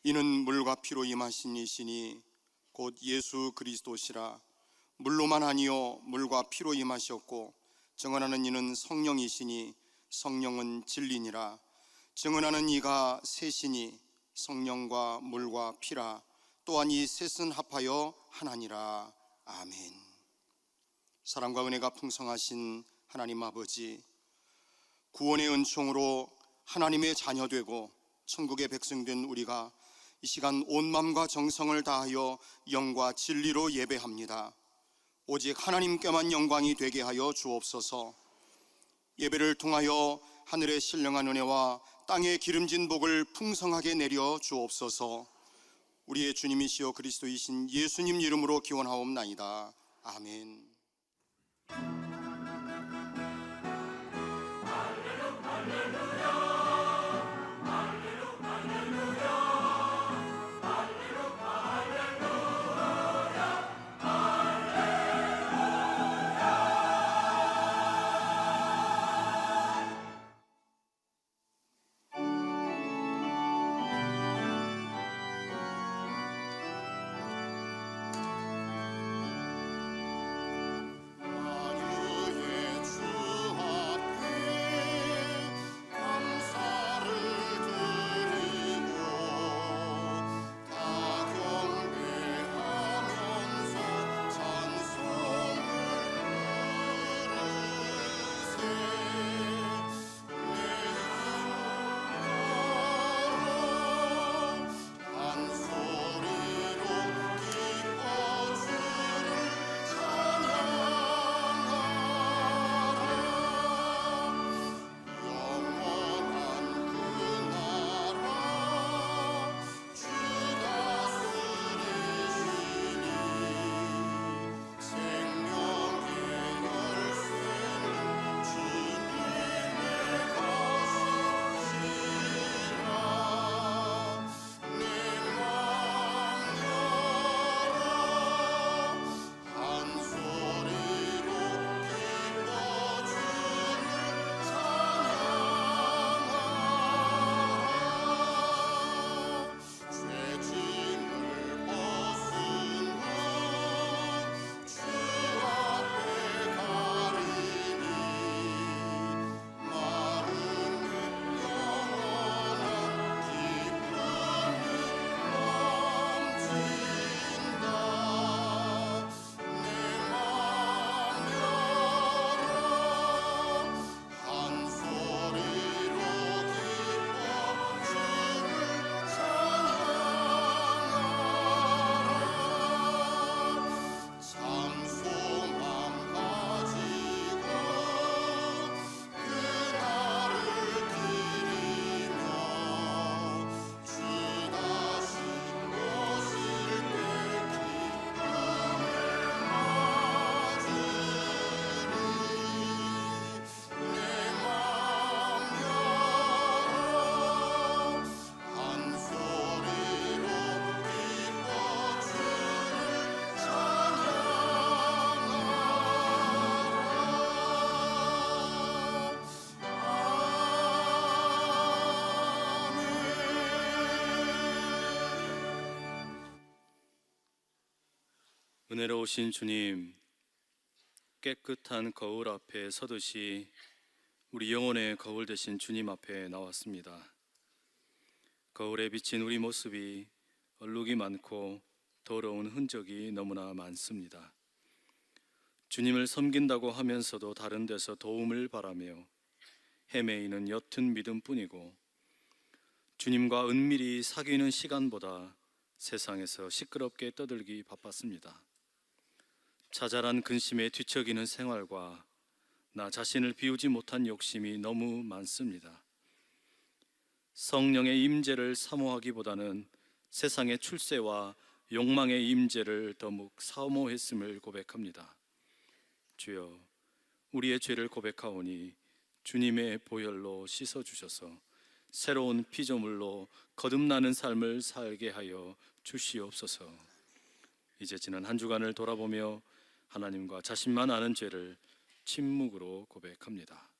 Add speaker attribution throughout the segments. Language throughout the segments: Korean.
Speaker 1: 이는 물과 피로 임하신 이시니 곧 예수 그리스도시라. 물로만 아니요 물과 피로 임하셨고 증언하는 이는 성령이시니 성령은 진리니라. 증언하는 이가 셋이니 성령과 물과 피라. 또한 이 셋은 합하여 하나니라. 아멘. 사랑과 은혜가 풍성하신 하나님 아버지, 구원의 은총으로 하나님의 자녀되고 천국의 백성된 우리가 이 시간 온 마음과 정성을 다하여 영과 진리로 예배합니다. 오직 하나님께만 영광이 되게 하여 주옵소서. 예배를 통하여 하늘의 신령한 은혜와 땅의 기름진 복을 풍성하게 내려 주옵소서. 우리의 주님이시여 그리스도이신 예수님 이름으로 기원하옵나이다. 아멘.
Speaker 2: 은혜로우신 주님, 깨끗한 거울 앞에 서듯이 우리 영혼의 거울 되신 주님 앞에 나왔습니다. 거울에 비친 우리 모습이 얼룩이 많고 더러운 흔적이 너무나 많습니다. 주님을 섬긴다고 하면서도 다른 데서 도움을 바라며 헤매이는 옅은 믿음뿐이고, 주님과 은밀히 사귀는 시간보다 세상에서 시끄럽게 떠들기 바빴습니다. 자잘한 근심에 뒤척이는 생활과 나 자신을 비우지 못한 욕심이 너무 많습니다. 성령의 임재를 사모하기보다는 세상의 출세와 욕망의 임재를 더욱 사모했음을 고백합니다. 주여, 우리의 죄를 고백하오니 주님의 보혈로 씻어주셔서 새로운 피조물로 거듭나는 삶을 살게 하여 주시옵소서. 이제 지난 한 주간을 돌아보며 하나님과 자신만 아는 죄를 침묵으로 고백합니다.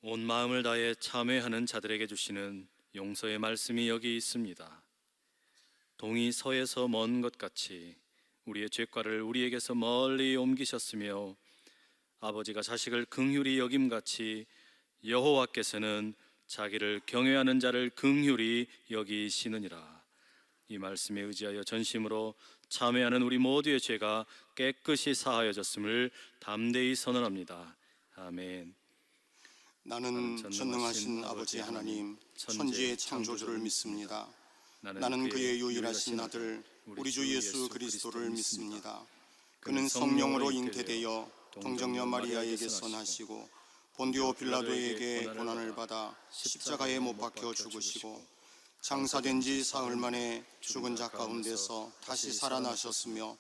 Speaker 2: 온 마음을 다해 참회하는 자들에게 주시는 용서의 말씀이 여기 있습니다. 동이 서에서 먼 것 같이 우리의 죄과를 우리에게서 멀리 옮기셨으며 아버지가 자식을 긍휼히 여김같이 여호와께서는 자기를 경외하는 자를 긍휼히 여기시느니라. 이 말씀에 의지하여 전심으로 참회하는 우리 모두의 죄가 깨끗이 사하여졌음을 담대히 선언합니다. 아멘.
Speaker 1: 나는 전능하신 아버지 하나님 천지의 창조주를 믿습니다. 나는 그의 유일하신 아들 우리 주 예수 그리스도를 믿습니다. 그는 성령으로 잉태되어 동정녀 마리아에게서 나시고 본디오 빌라도에게 고난을 받아 십자가에 못 박혀 죽으시고 장사된 지 사흘 만에 죽은 자 가운데서 다시 살아나셨으며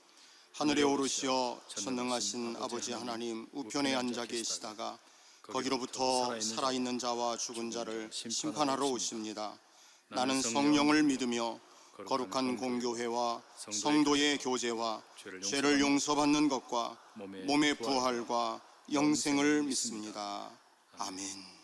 Speaker 1: 하늘에 오르시어 전능하신 아버지 하나님 우편에 앉아 계시다가 거기로부터 살아있는 자와 죽은 자를 심판하러 오십니다. 나는 성령을 믿으며 거룩한 공교회와 성도의 교제와 죄를 용서받는 것과 몸의 부활과 영생을 믿습니다. 아멘.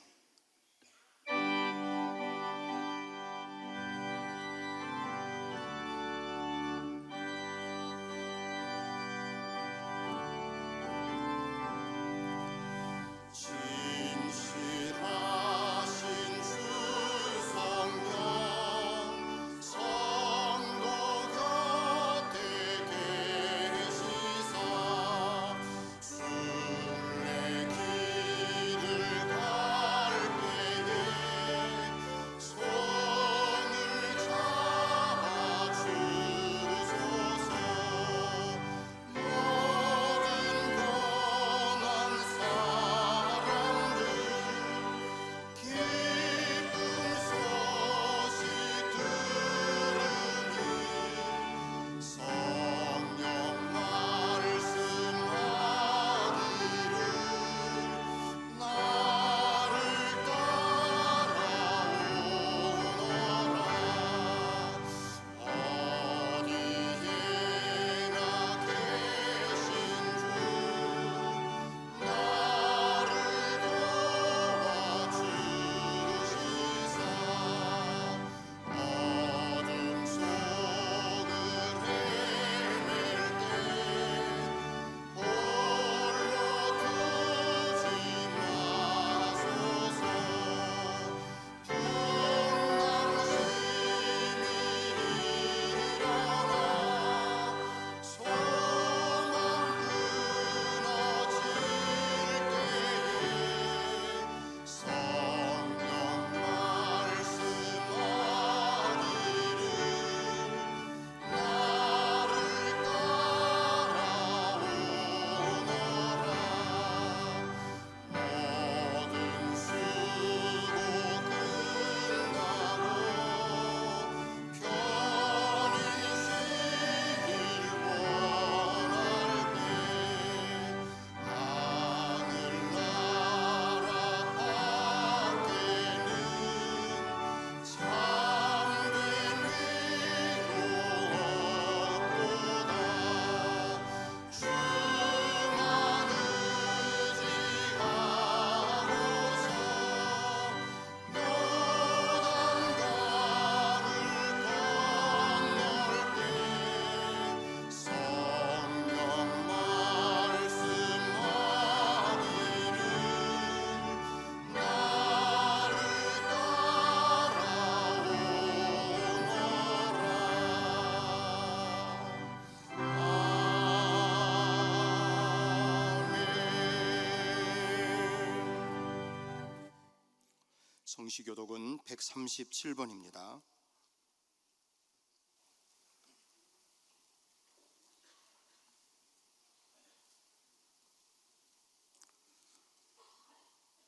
Speaker 1: 성시교독은 137번입니다.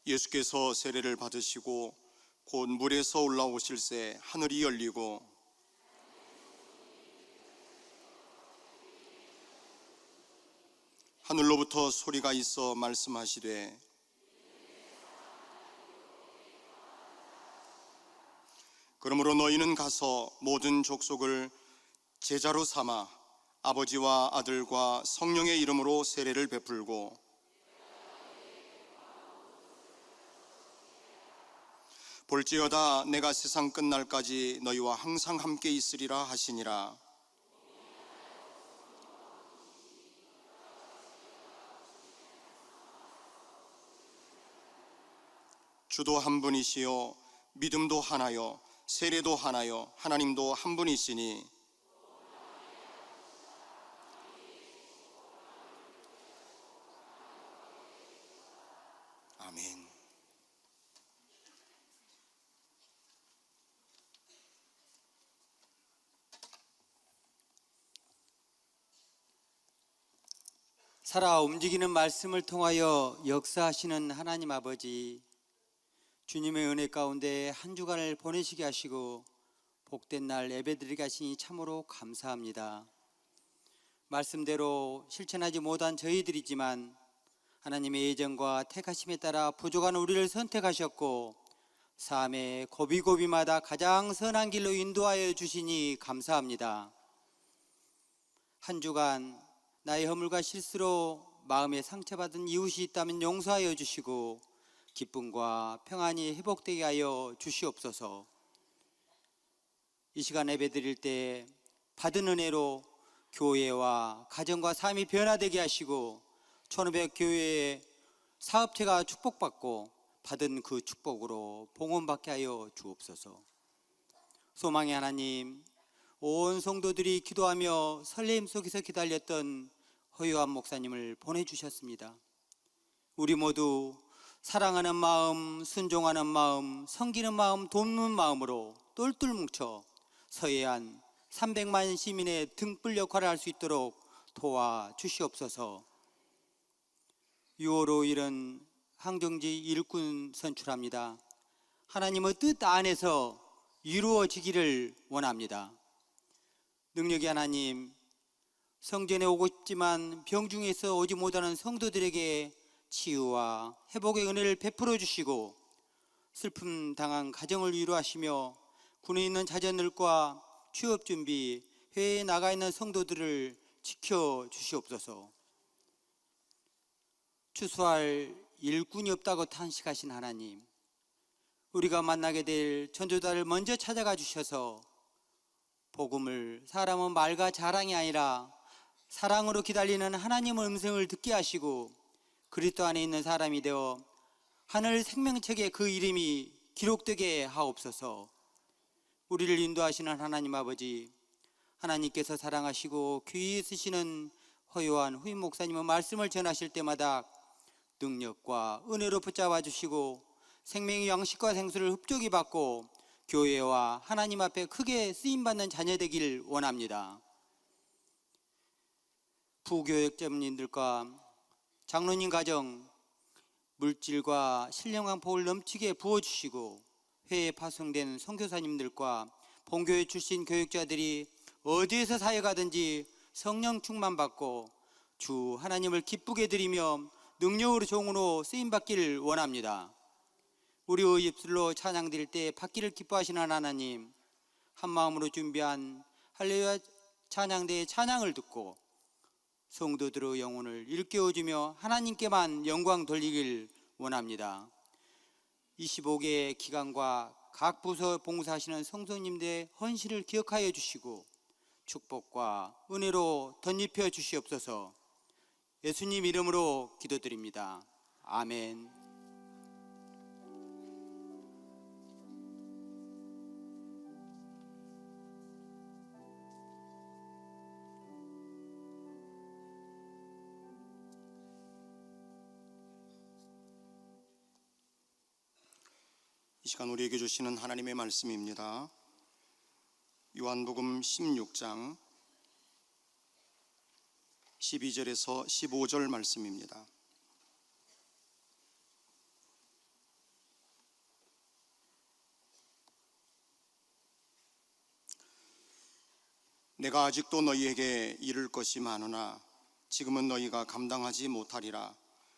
Speaker 1: 예수께서 세례를 받으시고 곧 물에서 올라오실새 하늘이 열리고 하늘로부터 소리가 있어 말씀하시되 그러므로 너희는 가서 모든 족속을 제자로 삼아 아버지와 아들과 성령의 이름으로 세례를 베풀고 볼지어다 내가 세상 끝날까지 너희와 항상 함께 있으리라 하시니라. 주도 한 분이시요 믿음도 하나요 세례도 하나요 하나님도 한 분이시니 아멘.
Speaker 3: 살아 움직이는 말씀을 통하여 역사하시는 하나님 아버지, 주님의 은혜 가운데 한 주간을 보내시게 하시고 복된 날 예배드리게 하시니 참으로 감사합니다. 말씀대로 실천하지 못한 저희들이지만 하나님의 예정과 택하심에 따라 부족한 우리를 선택하셨고 삶의 고비고비마다 가장 선한 길로 인도하여 주시니 감사합니다. 한 주간 나의 허물과 실수로 마음에 상처받은 이웃이 있다면 용서하여 주시고 기쁨과 평안이 회복되게 하여 주시옵소서. 이 시간 예배드릴 때 받은 은혜로 교회와 가정과 삶이 변화되게 하시고 천우백 교회의 사업체가 축복받고 받은 그 축복으로 봉헌받게 하여 주옵소서. 소망의 하나님, 온 성도들이 기도하며 설레임 속에서 기다렸던 허요한 목사님을 보내주셨습니다. 우리 모두 사랑하는 마음, 순종하는 마음, 섬기는 마음, 돕는 마음으로 똘똘 뭉쳐 서해안 300만 시민의 등불 역할을 할 수 있도록 도와주시옵소서. 6월 5일은 항정지 일꾼 선출합니다. 하나님의 뜻 안에서 이루어지기를 원합니다. 능력의 하나님, 성전에 오고 싶지만 병중에서 오지 못하는 성도들에게 치유와 회복의 은혜를 베풀어 주시고 슬픔 당한 가정을 위로하시며 군에 있는 자녀들과 취업 준비, 해외에 나가 있는 성도들을 지켜 주시옵소서. 추수할 일꾼이 없다고 탄식하신 하나님, 우리가 만나게 될 전도자를 먼저 찾아가 주셔서 복음을 사람은 말과 자랑이 아니라 사랑으로 기다리는 하나님의 음성을 듣게 하시고 그리스도 안에 있는 사람이 되어 하늘 생명책에 그 이름이 기록되게 하옵소서. 우리를 인도하시는 하나님 아버지, 하나님께서 사랑하시고 귀히 쓰시는 허요한 후임 목사님의 말씀을 전하실 때마다 능력과 은혜로 붙잡아 주시고 생명의 양식과 생수를 흡족히 받고 교회와 하나님 앞에 크게 쓰임받는 자녀 되길 원합니다. 부교역자님들과 장로님 가정 물질과 신령한 복을 넘치게 부어주시고 해외에 파송된 선교사님들과 본교회 출신 교육자들이 어디에서 사역하든지 성령 충만 받고 주 하나님을 기쁘게 드리며 능력으로 종으로 쓰임받기를 원합니다. 우리의 입술로 찬양 드릴 때 받기를 기뻐하시는 하나님, 한마음으로 준비한 할렐루야 찬양대의 찬양을 듣고 성도들의 영혼을 일깨워주며 하나님께만 영광 돌리길 원합니다. 25개의 기관과 각 부서 봉사하시는 성도님들의 헌신을 기억하여 주시고 축복과 은혜로 덧입혀 주시옵소서. 예수님 이름으로 기도드립니다. 아멘.
Speaker 1: 이 시간 우리에게 주시는 하나님의 말씀입니다. 요한복음 16장 12절에서 15절 말씀입니다. 내가 아직도 너희에게 이를 것이 많으나 지금은 너희가 감당하지 못하리라.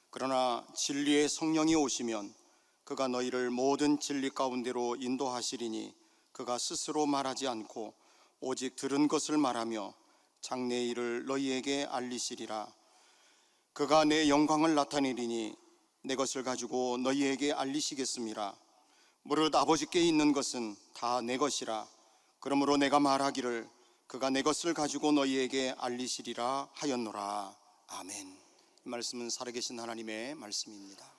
Speaker 1: 그러나 진리의 성령이 오시면 그가 너희를 모든 진리 가운데로 인도하시리니 그가 스스로 말하지 않고 오직 들은 것을 말하며 장래의 일을 너희에게 알리시리라. 그가 내 영광을 나타내리니 내 것을 가지고 너희에게 알리시겠습니다. 무릇 아버지께 있는 것은 다 내 것이라. 그러므로 내가 말하기를 그가 내 것을 가지고 너희에게 알리시리라 하였노라. 아멘. 이 말씀은 살아계신 하나님의 말씀입니다.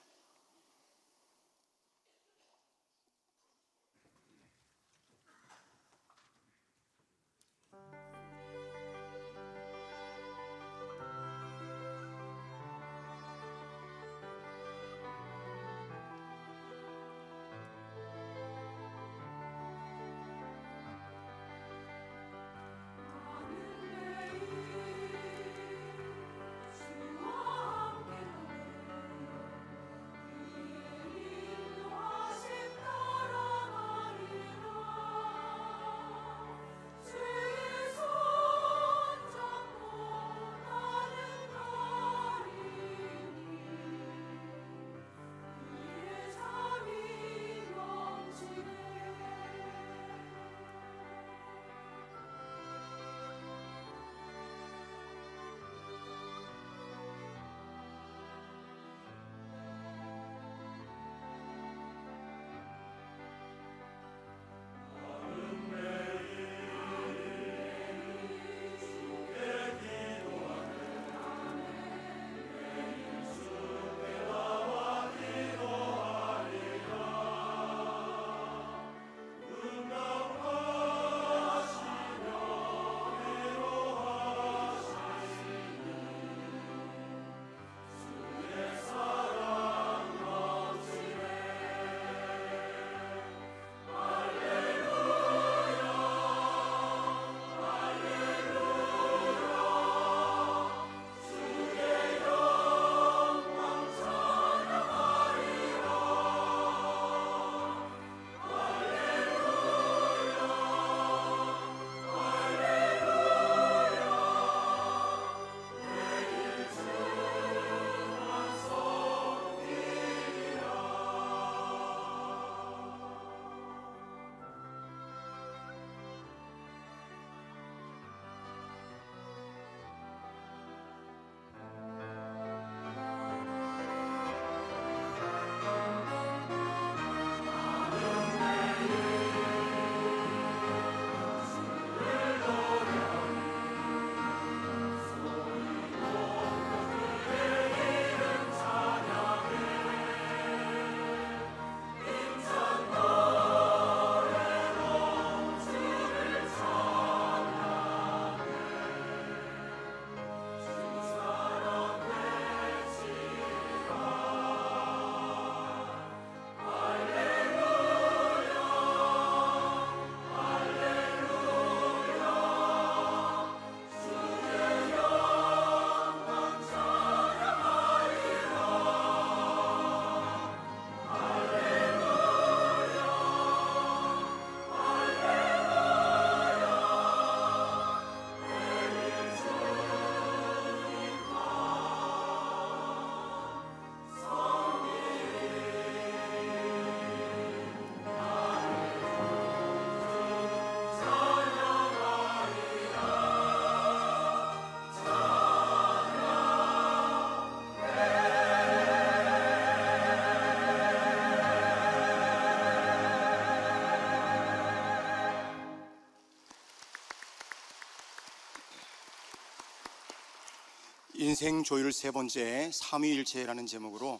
Speaker 1: 인생 조율 세 번째 삼위일체라는 제목으로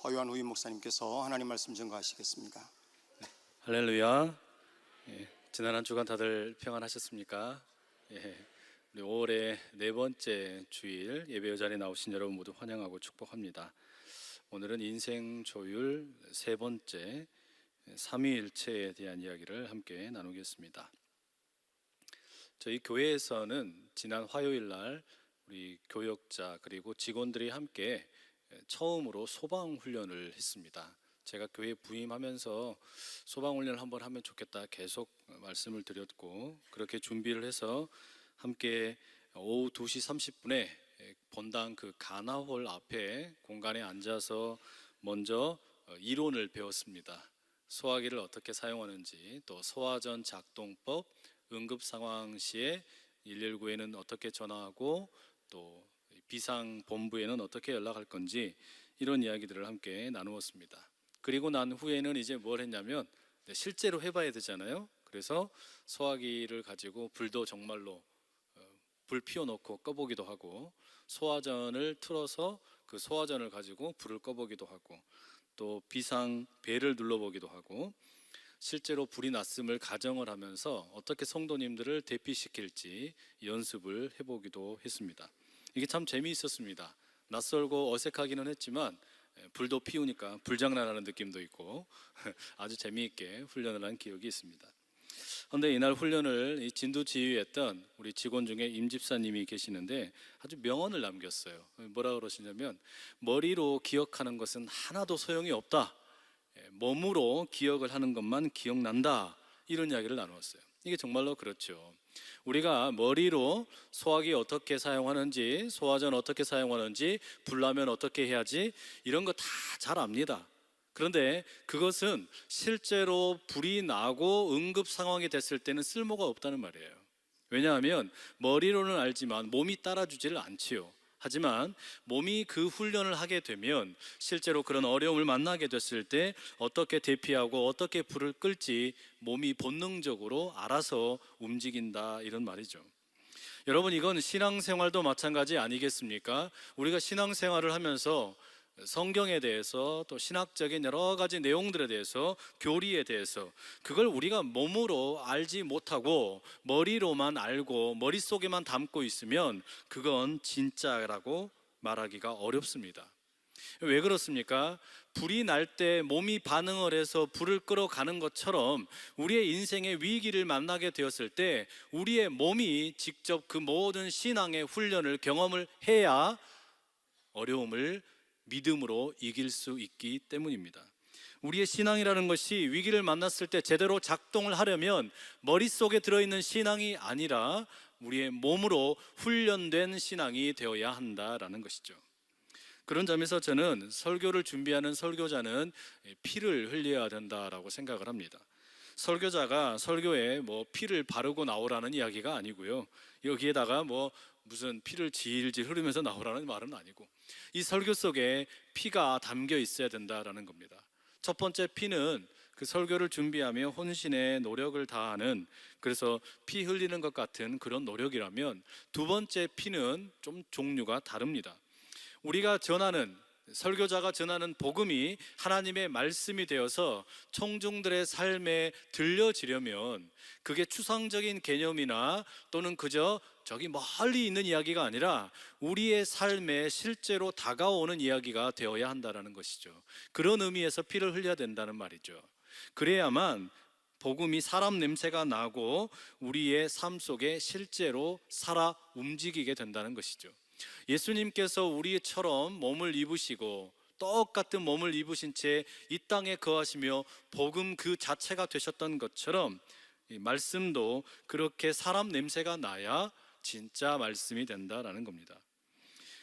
Speaker 1: 허요한 후임 목사님께서 하나님 말씀 전가하시겠습니다.
Speaker 2: 할렐루야. 지난 한 주간 다들 평안하셨습니까? 우리 5월의 네 번째 주일 예배 자리에 나오신 여러분 모두 환영하고 축복합니다. 오늘은 인생 조율 세 번째 삼위일체에 대한 이야기를 함께 나누겠습니다. 저희 교회에서는 지난 화요일 날 우리 교역자 그리고 직원들이 함께 처음으로 소방 훈련을 했습니다. 제가 교회 부임하면서 소방 훈련을 한번 하면 좋겠다 계속 말씀을 드렸고, 그렇게 준비를 해서 함께 오후 2시 30분에 본당 그 가나홀 앞에 공간에 앉아서 먼저 이론을 배웠습니다. 소화기를 어떻게 사용하는지, 또 소화전 작동법, 응급 상황 시에 119에는 어떻게 전화하고 또 비상본부에는 어떻게 연락할 건지, 이런 이야기들을 함께 나누었습니다. 그리고 난 후에는 이제 뭘 했냐면 실제로 해봐야 되잖아요. 그래서 소화기를 가지고 불도 정말로 불 피워놓고 꺼보기도 하고, 소화전을 틀어서 그 소화전을 가지고 불을 꺼보기도 하고, 또 비상 벨을 눌러보기도 하고, 실제로 불이 났음을 가정을 하면서 어떻게 성도님들을 대피시킬지 연습을 해보기도 했습니다. 이게 참 재미있었습니다. 낯설고 어색하기는 했지만 불도 피우니까 불장난하는 느낌도 있고 아주 재미있게 훈련을 한 기억이 있습니다. 그런데 이날 훈련을 진두 지휘했던 우리 직원 중에 임 집사님이 계시는데 아주 명언을 남겼어요. 뭐라 그러시냐면, 머리로 기억하는 것은 하나도 소용이 없다, 몸으로 기억을 하는 것만 기억난다, 이런 이야기를 나누었어요. 이게 정말로 그렇죠. 우리가 머리로 소화기 어떻게 사용하는지, 소화전 어떻게 사용하는지, 불나면 어떻게 해야지, 이런 거 다 잘 압니다. 그런데 그것은 실제로 불이 나고 응급 상황이 됐을 때는 쓸모가 없다는 말이에요. 왜냐하면 머리로는 알지만 몸이 따라주지를 않지요. 하지만 몸이 그 훈련을 하게 되면 실제로 그런 어려움을 만나게 됐을 때 어떻게 대피하고 어떻게 불을 끌지 몸이 본능적으로 알아서 움직인다, 이런 말이죠. 여러분, 이건 신앙생활도 마찬가지 아니겠습니까? 우리가 신앙생활을 하면서 성경에 대해서, 또 신학적인 여러 가지 내용들에 대해서, 교리에 대해서, 그걸 우리가 몸으로 알지 못하고 머리로만 알고 머릿속에만 담고 있으면 그건 진짜라고 말하기가 어렵습니다. 왜 그렇습니까? 불이 날 때 몸이 반응을 해서 불을 끌어가는 것처럼 우리의 인생의 위기를 만나게 되었을 때 우리의 몸이 직접 그 모든 신앙의 훈련을 경험을 해야 어려움을 믿음으로 이길 수 있기 때문입니다. 우리의 신앙이라는 것이 위기를 만났을 때 제대로 작동을 하려면 머릿속에 들어있는 신앙이 아니라 우리의 몸으로 훈련된 신앙이 되어야 한다라는 것이죠. 그런 점에서 저는 설교를 준비하는 설교자는 피를 흘려야 된다라고 생각을 합니다. 설교자가 설교에 피를 바르고 나오라는 이야기가 아니고요, 여기에다가 무슨 피를 질질 흐르면서 나오라는 말은 아니고, 이 설교 속에 피가 담겨 있어야 된다라는 겁니다. 첫 번째 피는 그 설교를 준비하며 혼신의 노력을 다하는, 그래서 피 흘리는 것 같은 그런 노력이라면, 두 번째 피는 좀 종류가 다릅니다. 우리가 전하는, 설교자가 전하는 복음이 하나님의 말씀이 되어서 청중들의 삶에 들려지려면 그게 추상적인 개념이나 또는 그저 저기 멀리 있는 이야기가 아니라 우리의 삶에 실제로 다가오는 이야기가 되어야 한다는 것이죠. 그런 의미에서 피를 흘려야 된다는 말이죠. 그래야만 복음이 사람 냄새가 나고 우리의 삶 속에 실제로 살아 움직이게 된다는 것이죠. 예수님께서 우리처럼 몸을 입으시고 똑같은 몸을 입으신 채 이 땅에 거하시며 복음 그 자체가 되셨던 것처럼 이 말씀도 그렇게 사람 냄새가 나야 진짜 말씀이 된다라는 겁니다.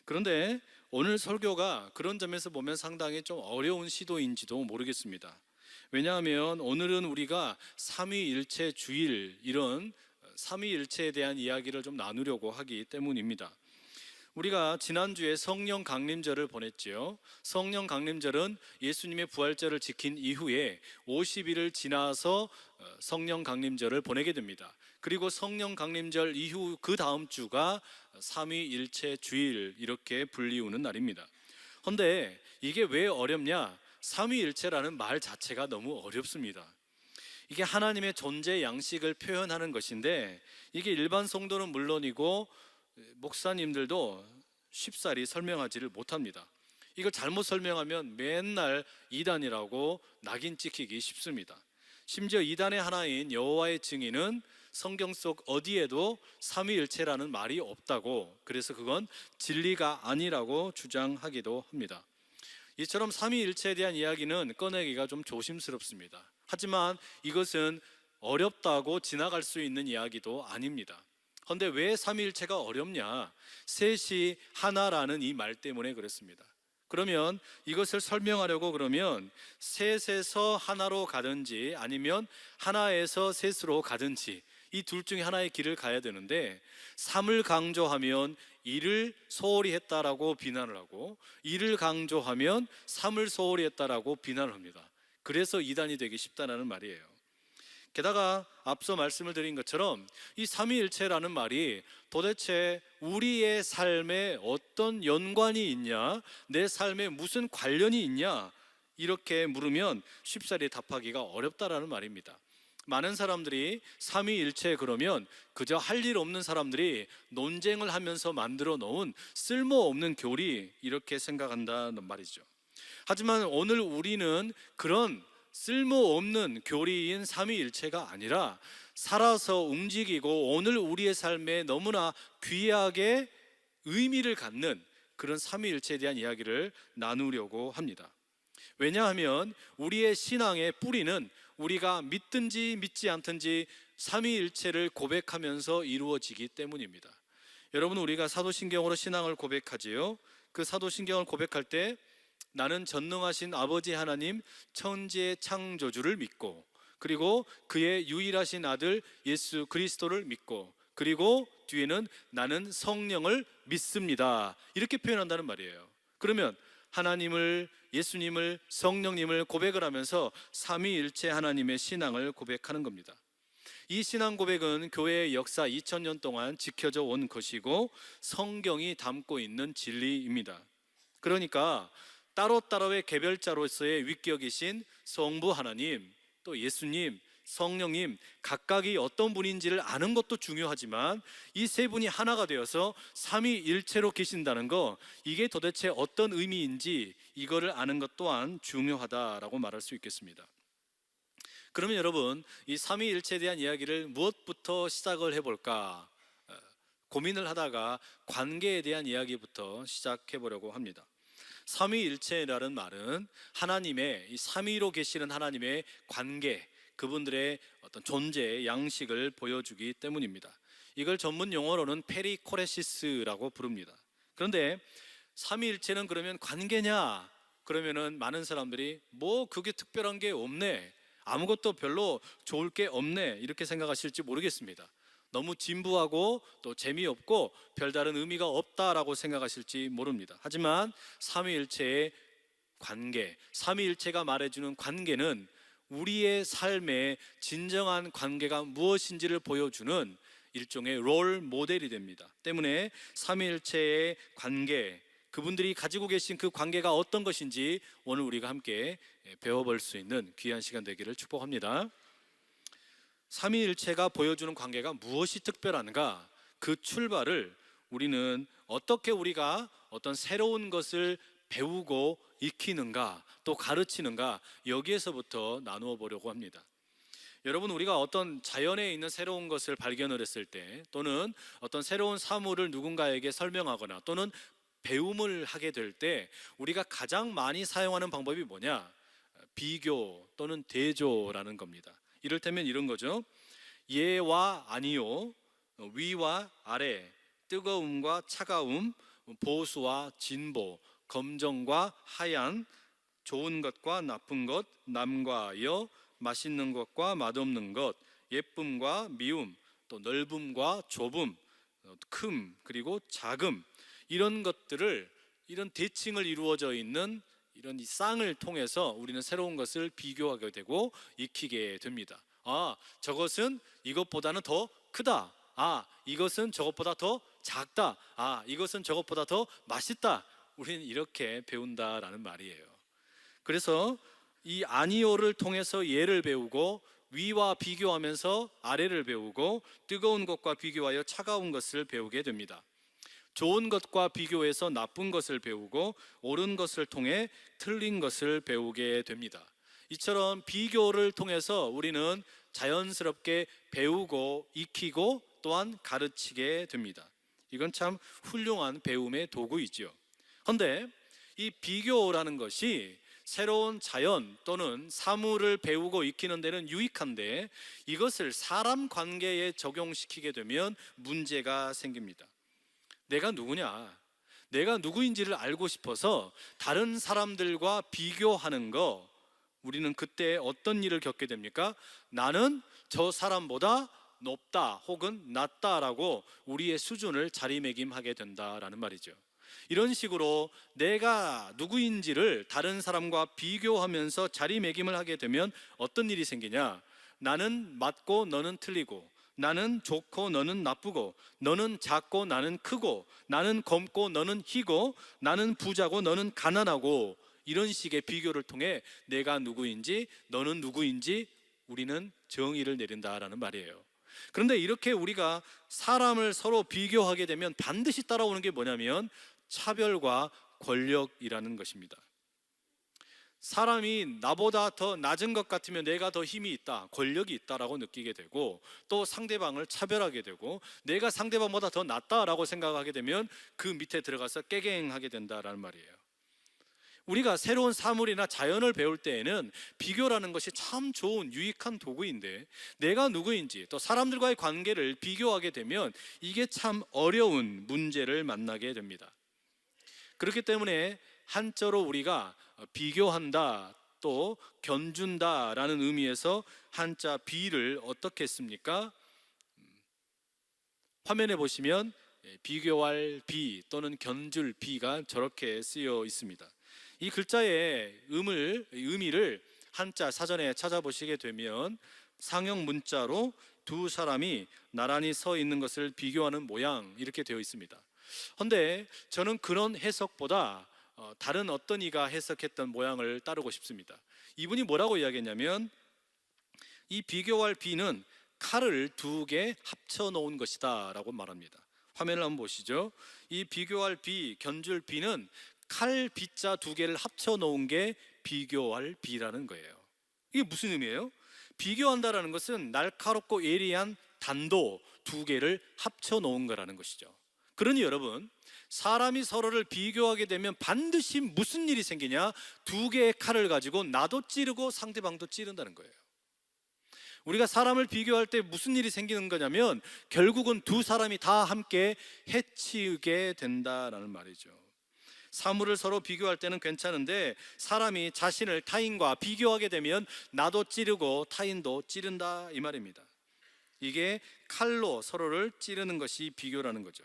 Speaker 2: 그런데 오늘 설교가 그런 점에서 보면 상당히 좀 어려운 시도인지도 모르겠습니다. 왜냐하면 오늘은 우리가 삼위일체 주일, 이런 삼위일체에 대한 이야기를 좀 나누려고 하기 때문입니다. 우리가 지난주에 성령 강림절을 보냈지요. 성령 강림절은 예수님의 부활절을 지킨 이후에 50일을 지나서 성령 강림절을 보내게 됩니다. 그리고 성령 강림절 이후 그 다음 주가 삼위일체 주일, 이렇게 불리우는 날입니다. 그런데 이게 왜 어렵냐? 삼위일체라는 말 자체가 너무 어렵습니다. 이게 하나님의 존재 양식을 표현하는 것인데, 이게 일반 성도는 물론이고 목사님들도 쉽사리 설명하지를 못합니다. 이걸 잘못 설명하면 맨날 이단이라고 낙인 찍히기 쉽습니다. 심지어 이단의 하나인 여호와의 증인은 성경 속 어디에도 삼위일체라는 말이 없다고, 그래서 그건 진리가 아니라고 주장하기도 합니다. 이처럼 삼위일체에 대한 이야기는 꺼내기가 좀 조심스럽습니다. 하지만 이것은 어렵다고 지나갈 수 있는 이야기도 아닙니다. 그런데 왜 삼위일체가 어렵냐? 셋이 하나라는 이 말 때문에 그렇습니다. 그러면 이것을 설명하려고 그러면 셋에서 하나로 가든지 아니면 하나에서 셋으로 가든지 이 둘 중에 하나의 길을 가야 되는데, 3을 강조하면 1을 소홀히 했다라고 비난을 하고 1을 강조하면 3을 소홀히 했다라고 비난을 합니다. 그래서 이단이 되기 쉽다는 말이에요. 게다가 앞서 말씀을 드린 것처럼 이 삼위일체라는 말이 도대체 우리의 삶에 어떤 연관이 있냐, 내 삶에 무슨 관련이 있냐, 이렇게 물으면 쉽사리 답하기가 어렵다라는 말입니다. 많은 사람들이 삼위일체 그러면 그저 할 일 없는 사람들이 논쟁을 하면서 만들어 놓은 쓸모없는 교리, 이렇게 생각한다는 말이죠. 하지만 오늘 우리는 그런 쓸모없는 교리인 삼위일체가 아니라 살아서 움직이고 오늘 우리의 삶에 너무나 귀하게 의미를 갖는 그런 삼위일체에 대한 이야기를 나누려고 합니다. 왜냐하면 우리의 신앙의 뿌리는 우리가 믿든지 믿지 않든지 삼위일체를 고백하면서 이루어지기 때문입니다. 여러분, 우리가 사도신경으로 신앙을 고백하지요. 그 사도신경을 고백할 때 나는 전능하신 아버지 하나님 천지의 창조주를 믿고, 그리고 그의 유일하신 아들 예수 그리스도를 믿고, 그리고 뒤에는 나는 성령을 믿습니다, 이렇게 표현한다는 말이에요. 그러면 하나님을, 예수님을, 성령님을 고백을 하면서 삼위일체 하나님의 신앙을 고백하는 겁니다. 이 신앙 고백은 교회의 역사 2000년 동안 지켜져 온 것이고 성경이 담고 있는 진리입니다. 그러니까 따로따로의 개별자로서의 위격이신 성부 하나님, 또 예수님, 성령님 각각이 어떤 분인지를 아는 것도 중요하지만 이 세 분이 하나가 되어서 삼위일체로 계신다는 거, 이게 도대체 어떤 의미인지 이거를 아는 것 또한 중요하다라고 말할 수 있겠습니다. 그러면 여러분, 이 삼위일체에 대한 이야기를 무엇부터 시작을 해볼까 고민을 하다가 관계에 대한 이야기부터 시작해 보려고 합니다. 삼위일체라는 말은 하나님의, 이 삼위로 계시는 하나님의 관계, 그분들의 어떤 존재의 양식을 보여주기 때문입니다. 이걸 전문 용어로는 페리코레시스라고 부릅니다. 그런데 삼위일체는 그러면 관계냐? 그러면은 많은 사람들이 뭐 그게 특별한 게 없네, 아무것도 별로 좋을 게 없네, 이렇게 생각하실지 모르겠습니다. 너무 진부하고 또 재미없고 별다른 의미가 없다라고 생각하실지 모릅니다. 하지만 삼위일체의 관계, 삼위일체가 말해주는 관계는 우리의 삶의 진정한 관계가 무엇인지를 보여주는 일종의 롤 모델이 됩니다. 때문에 삼위일체의 관계, 그분들이 가지고 계신 그 관계가 어떤 것인지 오늘 우리가 함께 배워볼 수 있는 귀한 시간 되기를 축복합니다. 삼위일체가 보여주는 관계가 무엇이 특별한가? 그 출발을 우리는 어떻게 우리가 어떤 새로운 것을 배우고 익히는가, 또 가르치는가, 여기에서부터 나누어 보려고 합니다. 여러분, 우리가 어떤 자연에 있는 새로운 것을 발견을 했을 때, 또는 어떤 새로운 사물을 누군가에게 설명하거나 또는 배움을 하게 될 때 우리가 가장 많이 사용하는 방법이 뭐냐? 비교 또는 대조라는 겁니다. 이를테면 이런 거죠. 예와 아니요, 위와 아래, 뜨거움과 차가움, 보수와 진보, 검정과 하얀, 좋은 것과 나쁜 것, 남과 여, 맛있는 것과 맛없는 것, 예쁨과 미움, 또 넓음과 좁음, 큼, 그리고 작음, 이런 것들을, 이런 대칭을 이루어져 있는 이런 이 쌍을 통해서 우리는 새로운 것을 비교하게 되고 익히게 됩니다. 아, 저것은 이것보다는 더 크다. 아, 이것은 저것보다 더 작다. 아, 이것은 저것보다 더 맛있다. 우리는 이렇게 배운다라는 말이에요. 그래서 이 아니오를 통해서 예를 배우고, 위와 비교하면서 아래를 배우고, 뜨거운 것과 비교하여 차가운 것을 배우게 됩니다. 좋은 것과 비교해서 나쁜 것을 배우고 옳은 것을 통해 틀린 것을 배우게 됩니다. 이처럼 비교를 통해서 우리는 자연스럽게 배우고 익히고 또한 가르치게 됩니다. 이건 참 훌륭한 배움의 도구이죠. 그런데 이 비교라는 것이 새로운 자연 또는 사물을 배우고 익히는 데는 유익한데 이것을 사람 관계에 적용시키게 되면 문제가 생깁니다. 내가 누구냐? 내가 누구인지를 알고 싶어서 다른 사람들과 비교하는 거, 우리는 그때 어떤 일을 겪게 됩니까? 나는 저 사람보다 높다 혹은 낮다라고 우리의 수준을 자리매김하게 된다라는 말이죠. 이런 식으로 내가 누구인지를 다른 사람과 비교하면서 자리매김을 하게 되면 어떤 일이 생기냐? 나는 맞고 너는 틀리고, 나는 좋고 너는 나쁘고, 너는 작고 나는 크고, 나는 검고 너는 희고, 나는 부자고 너는 가난하고, 이런 식의 비교를 통해 내가 누구인지 너는 누구인지 우리는 정의를 내린다라는 말이에요. 그런데 이렇게 우리가 사람을 서로 비교하게 되면 반드시 따라오는 게 뭐냐면 차별과 권력이라는 것입니다. 사람이 나보다 더 낮은 것 같으면 내가 더 힘이 있다, 권력이 있다라고 느끼게 되고, 또 상대방을 차별하게 되고, 내가 상대방보다 더 낫다라고 생각하게 되면 그 밑에 들어가서 깨갱하게 된다라는 말이에요. 우리가 새로운 사물이나 자연을 배울 때에는 비교라는 것이 참 좋은 유익한 도구인데, 내가 누구인지 또 사람들과의 관계를 비교하게 되면 이게 참 어려운 문제를 만나게 됩니다. 그렇기 때문에 한자로 우리가 비교한다 또 견준다라는 의미에서 한자 비를 어떻게 씁니까? 화면에 보시면 비교할 비 또는 견줄 비가 저렇게 쓰여 있습니다. 이 글자의 의미를 한자 사전에 찾아보시게 되면 상형 문자로 두 사람이 나란히 서 있는 것을 비교하는 모양 이렇게 되어 있습니다. 그런데 저는 그런 해석보다 다른 어떤 이가 해석했던 모양을 따르고 싶습니다. 이분이 뭐라고 이야기했냐면 이 비교할 비는 칼을 두 개 합쳐 놓은 것이다 라고 말합니다. 화면을 한번 보시죠. 이 비교할 비, 견줄 비는 칼 비자 두 개를 합쳐 놓은 게 비교할 비라는 거예요. 이게 무슨 의미예요? 비교한다라는 것은 날카롭고 예리한 단도 두 개를 합쳐 놓은 거라는 것이죠. 그러니 여러분, 사람이 서로를 비교하게 되면 반드시 무슨 일이 생기냐? 두 개의 칼을 가지고 나도 찌르고 상대방도 찌른다는 거예요. 우리가 사람을 비교할 때 무슨 일이 생기는 거냐면 결국은 두 사람이 다 함께 해치게 된다라는 말이죠. 사물을 서로 비교할 때는 괜찮은데 사람이 자신을 타인과 비교하게 되면 나도 찌르고 타인도 찌른다 이 말입니다. 이게 칼로 서로를 찌르는 것이 비교라는 거죠.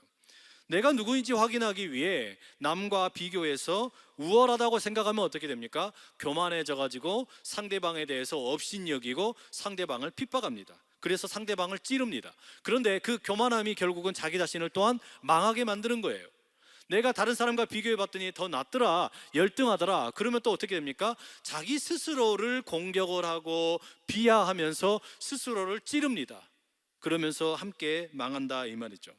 Speaker 2: 내가 누구인지 확인하기 위해 남과 비교해서 우월하다고 생각하면 어떻게 됩니까? 교만해져 가지고 상대방에 대해서 업신여기고 상대방을 핍박합니다. 그래서 상대방을 찌릅니다. 그런데 그 교만함이 결국은 자기 자신을 또한 망하게 만드는 거예요. 내가 다른 사람과 비교해 봤더니 더 낫더라, 열등하더라. 그러면 또 어떻게 됩니까? 자기 스스로를 공격을 하고 비하하면서 스스로를 찌릅니다. 그러면서 함께 망한다 이 말이죠.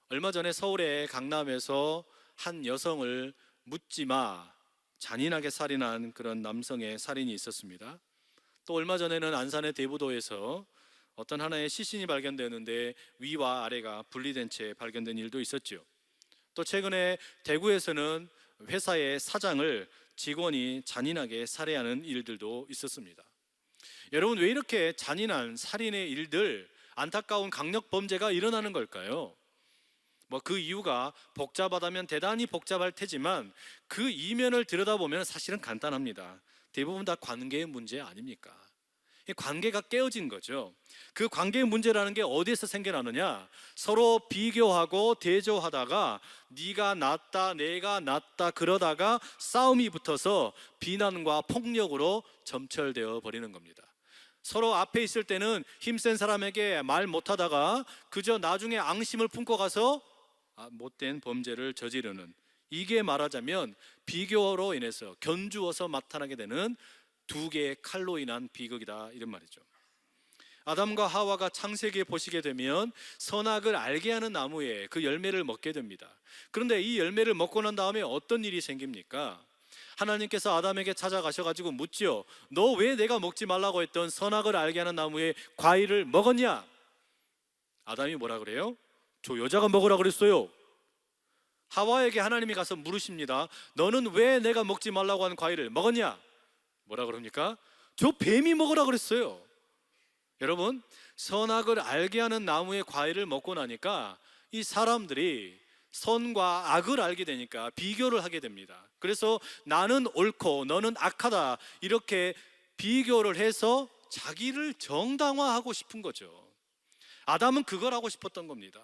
Speaker 2: 얼마 전에 서울의 강남에서 한 여성을 묻지마 잔인하게 살인한 그런 남성의 살인이 있었습니다. 또 얼마 전에는 안산의 대부도에서 어떤 하나의 시신이 발견되는데 위와 아래가 분리된 채 발견된 일도 있었죠. 또 최근에 대구에서는 회사의 사장을 직원이 잔인하게 살해하는 일들도 있었습니다. 여러분, 왜 이렇게 잔인한 살인의 일들, 안타까운 강력 범죄가 일어나는 걸까요? 그 이유가 복잡하다면 대단히 복잡할 테지만 그 이면을 들여다보면 사실은 간단합니다. 대부분 다 관계의 문제 아닙니까? 관계가 깨어진 거죠. 그 관계의 문제라는 게 어디에서 생겨나느냐? 서로 비교하고 대조하다가 네가 낫다 내가 낫다 그러다가 싸움이 붙어서 비난과 폭력으로 점철되어 버리는 겁니다. 서로 앞에 있을 때는 힘센 사람에게 말 못하다가 그저 나중에 앙심을 품고 가서 못된 범죄를 저지르는, 이게 말하자면 비교로 인해서 견주어서 나타나게 되는 두 개의 칼로 인한 비극이다 이런 말이죠. 아담과 하와가 창세기에 보시게 되면 선악을 알게 하는 나무에 그 열매를 먹게 됩니다. 그런데 이 열매를 먹고 난 다음에 어떤 일이 생깁니까? 하나님께서 아담에게 찾아가셔가지고 묻지요. 너 왜 내가 먹지 말라고 했던 선악을 알게 하는 나무의 과일을 먹었냐? 아담이 뭐라 그래요? 저 여자가 먹으라 그랬어요. 하와에게 하나님이 가서 물으십니다. 너는 왜 내가 먹지 말라고 한 과일을 먹었냐? 뭐라 그럽니까? 저 뱀이 먹으라 그랬어요. 여러분, 선악을 알게 하는 나무의 과일을 먹고 나니까 이 사람들이 선과 악을 알게 되니까 비교를 하게 됩니다. 그래서 나는 옳고 너는 악하다, 이렇게 비교를 해서 자기를 정당화하고 싶은 거죠. 아담은 그걸 하고 싶었던 겁니다.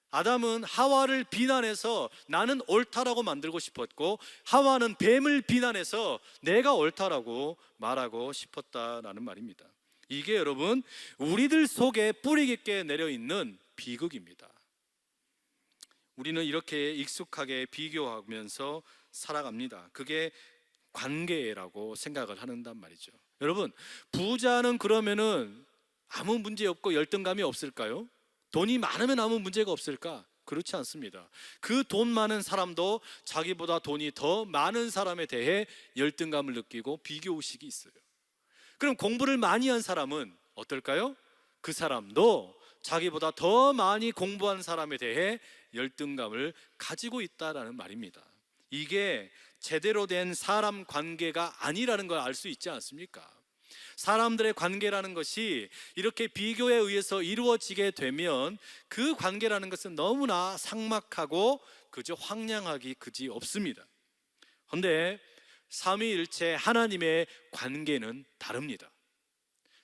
Speaker 2: 아담은 하와를 비난해서 나는 옳다라고 만들고 싶었고, 하와는 뱀을 비난해서 내가 옳다라고 말하고 싶었다라는 말입니다. 이게 여러분, 우리들 속에 뿌리 깊게 내려있는 비극입니다. 우리는 이렇게 익숙하게 비교하면서 살아갑니다. 그게 관계라고 생각을 한단 말이죠. 여러분, 부자는 그러면은 아무 문제 없고 열등감이 없을까요? 돈이 많으면 아무 문제가 없을까? 그렇지 않습니다. 그 돈 많은 사람도 자기보다 돈이 더 많은 사람에 대해 열등감을 느끼고 비교의식이 있어요. 그럼 공부를 많이 한 사람은 어떨까요? 그 사람도 자기보다 더 많이 공부한 사람에 대해 열등감을 가지고 있다라는 말입니다. 이게 제대로 된 사람 관계가 아니라는 걸 알 수 있지 않습니까? 사람들의 관계라는 것이 이렇게 비교에 의해서 이루어지게 되면 그 관계라는 것은 너무나 삭막하고 그저 황량하기 그지 없습니다. 그런데 삼위일체 하나님의 관계는 다릅니다.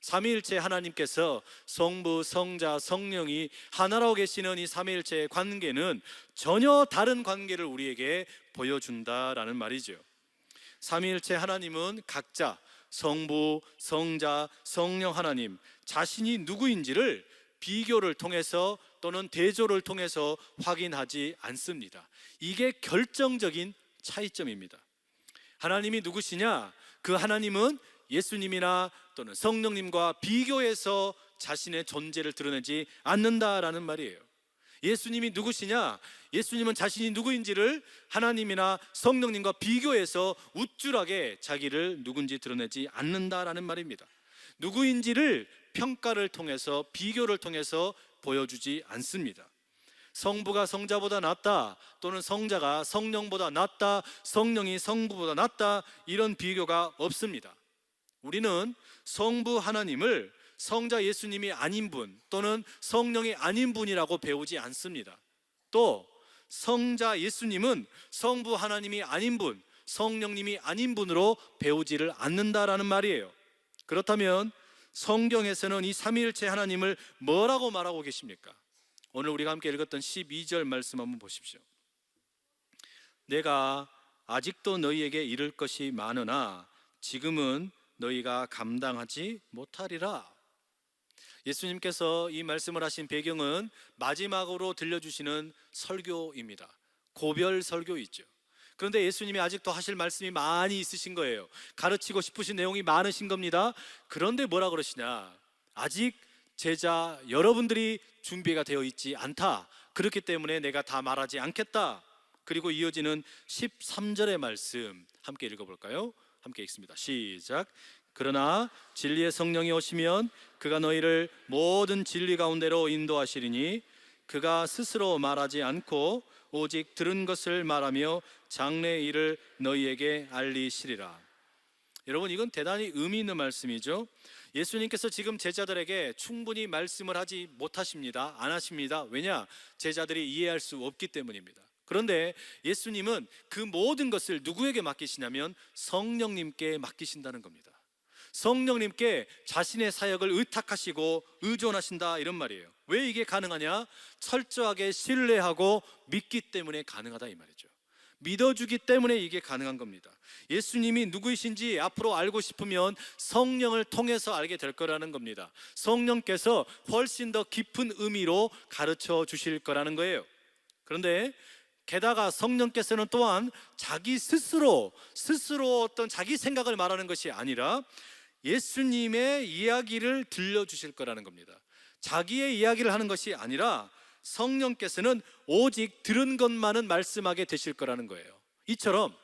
Speaker 2: 삼위일체 하나님께서 성부, 성자, 성령이 하나로 계시는 이 삼위일체의 관계는 전혀 다른 관계를 우리에게 보여준다라는 말이죠. 삼위일체 하나님은 각자 성부, 성자, 성령 하나님 자신이 누구인지를 비교를 통해서 또는 대조를 통해서 확인하지 않습니다. 이게 결정적인 차이점입니다. 하나님이 누구시냐? 그 하나님은 예수님이나 또는 성령님과 비교해서 자신의 존재를 드러내지 않는다라는 말이에요. 예수님이 누구시냐? 예수님은 자신이 누구인지를 하나님이나 성령님과 비교해서 우쭐하게 자기를 누군지 드러내지 않는다라는 말입니다. 누구인지를 평가를 통해서, 비교를 통해서 보여주지 않습니다. 성부가 성자보다 낫다, 또는 성자가 성령보다 낫다, 성령이 성부보다 낫다, 이런 비교가 없습니다. 우리는 성부 하나님을 성자 예수님이 아닌 분 또는 성령이 아닌 분이라고 배우지 않습니다. 또 성자 예수님은 성부 하나님이 아닌 분, 성령님이 아닌 분으로 배우지를 않는다라는 말이에요. 그렇다면 성경에서는 이 삼위일체 하나님을 뭐라고 말하고 계십니까? 오늘 우리가 함께 읽었던 12절 말씀 한번 보십시오. 내가 아직도 너희에게 이를 것이 많으나 지금은 너희가 감당하지 못하리라. 예수님께서 이 말씀을 하신 배경은 마지막으로 들려주시는 설교입니다. 고별 설교이죠. 그런데 예수님이 아직도 하실 말씀이 많이 있으신 거예요. 가르치고 싶으신 내용이 많으신 겁니다. 그런데 뭐라 그러시냐? 아직 제자 여러분들이 준비가 되어 있지 않다. 그렇기 때문에 내가 다 말하지 않겠다. 그리고 이어지는 13절의 말씀 함께 읽어볼까요? 함께 읽습니다. 시작. 그러나 진리의 성령이 오시면 그가 너희를 모든 진리 가운데로 인도하시리니 그가 스스로 말하지 않고 오직 들은 것을 말하며 장래의 일을 너희에게 알리시리라. 여러분, 이건 대단히 의미 있는 말씀이죠. 예수님께서 지금 제자들에게 충분히 말씀을 하지 못하십니다. 안 하십니다. 왜냐? 제자들이 이해할 수 없기 때문입니다. 그런데 예수님은 그 모든 것을 누구에게 맡기시냐면 성령님께 맡기신다는 겁니다. 성령님께 자신의 사역을 의탁하시고 의존하신다, 이런 말이에요. 왜 이게 가능하냐? 철저하게 신뢰하고 믿기 때문에 가능하다, 이 말이죠. 믿어주기 때문에 이게 가능한 겁니다. 예수님이 누구이신지 앞으로 알고 싶으면 성령을 통해서 알게 될 거라는 겁니다. 성령께서 훨씬 더 깊은 의미로 가르쳐 주실 거라는 거예요. 그런데 게다가 성령께서는 또한 자기 스스로 어떤 자기 생각을 말하는 것이 아니라 예수님의 이야기를 들려주실 거라는 겁니다. 자기의 이야기를 하는 것이 아니라 성령께서는 오직 들은 것만은 말씀하게 되실 거라는 거예요. 이처럼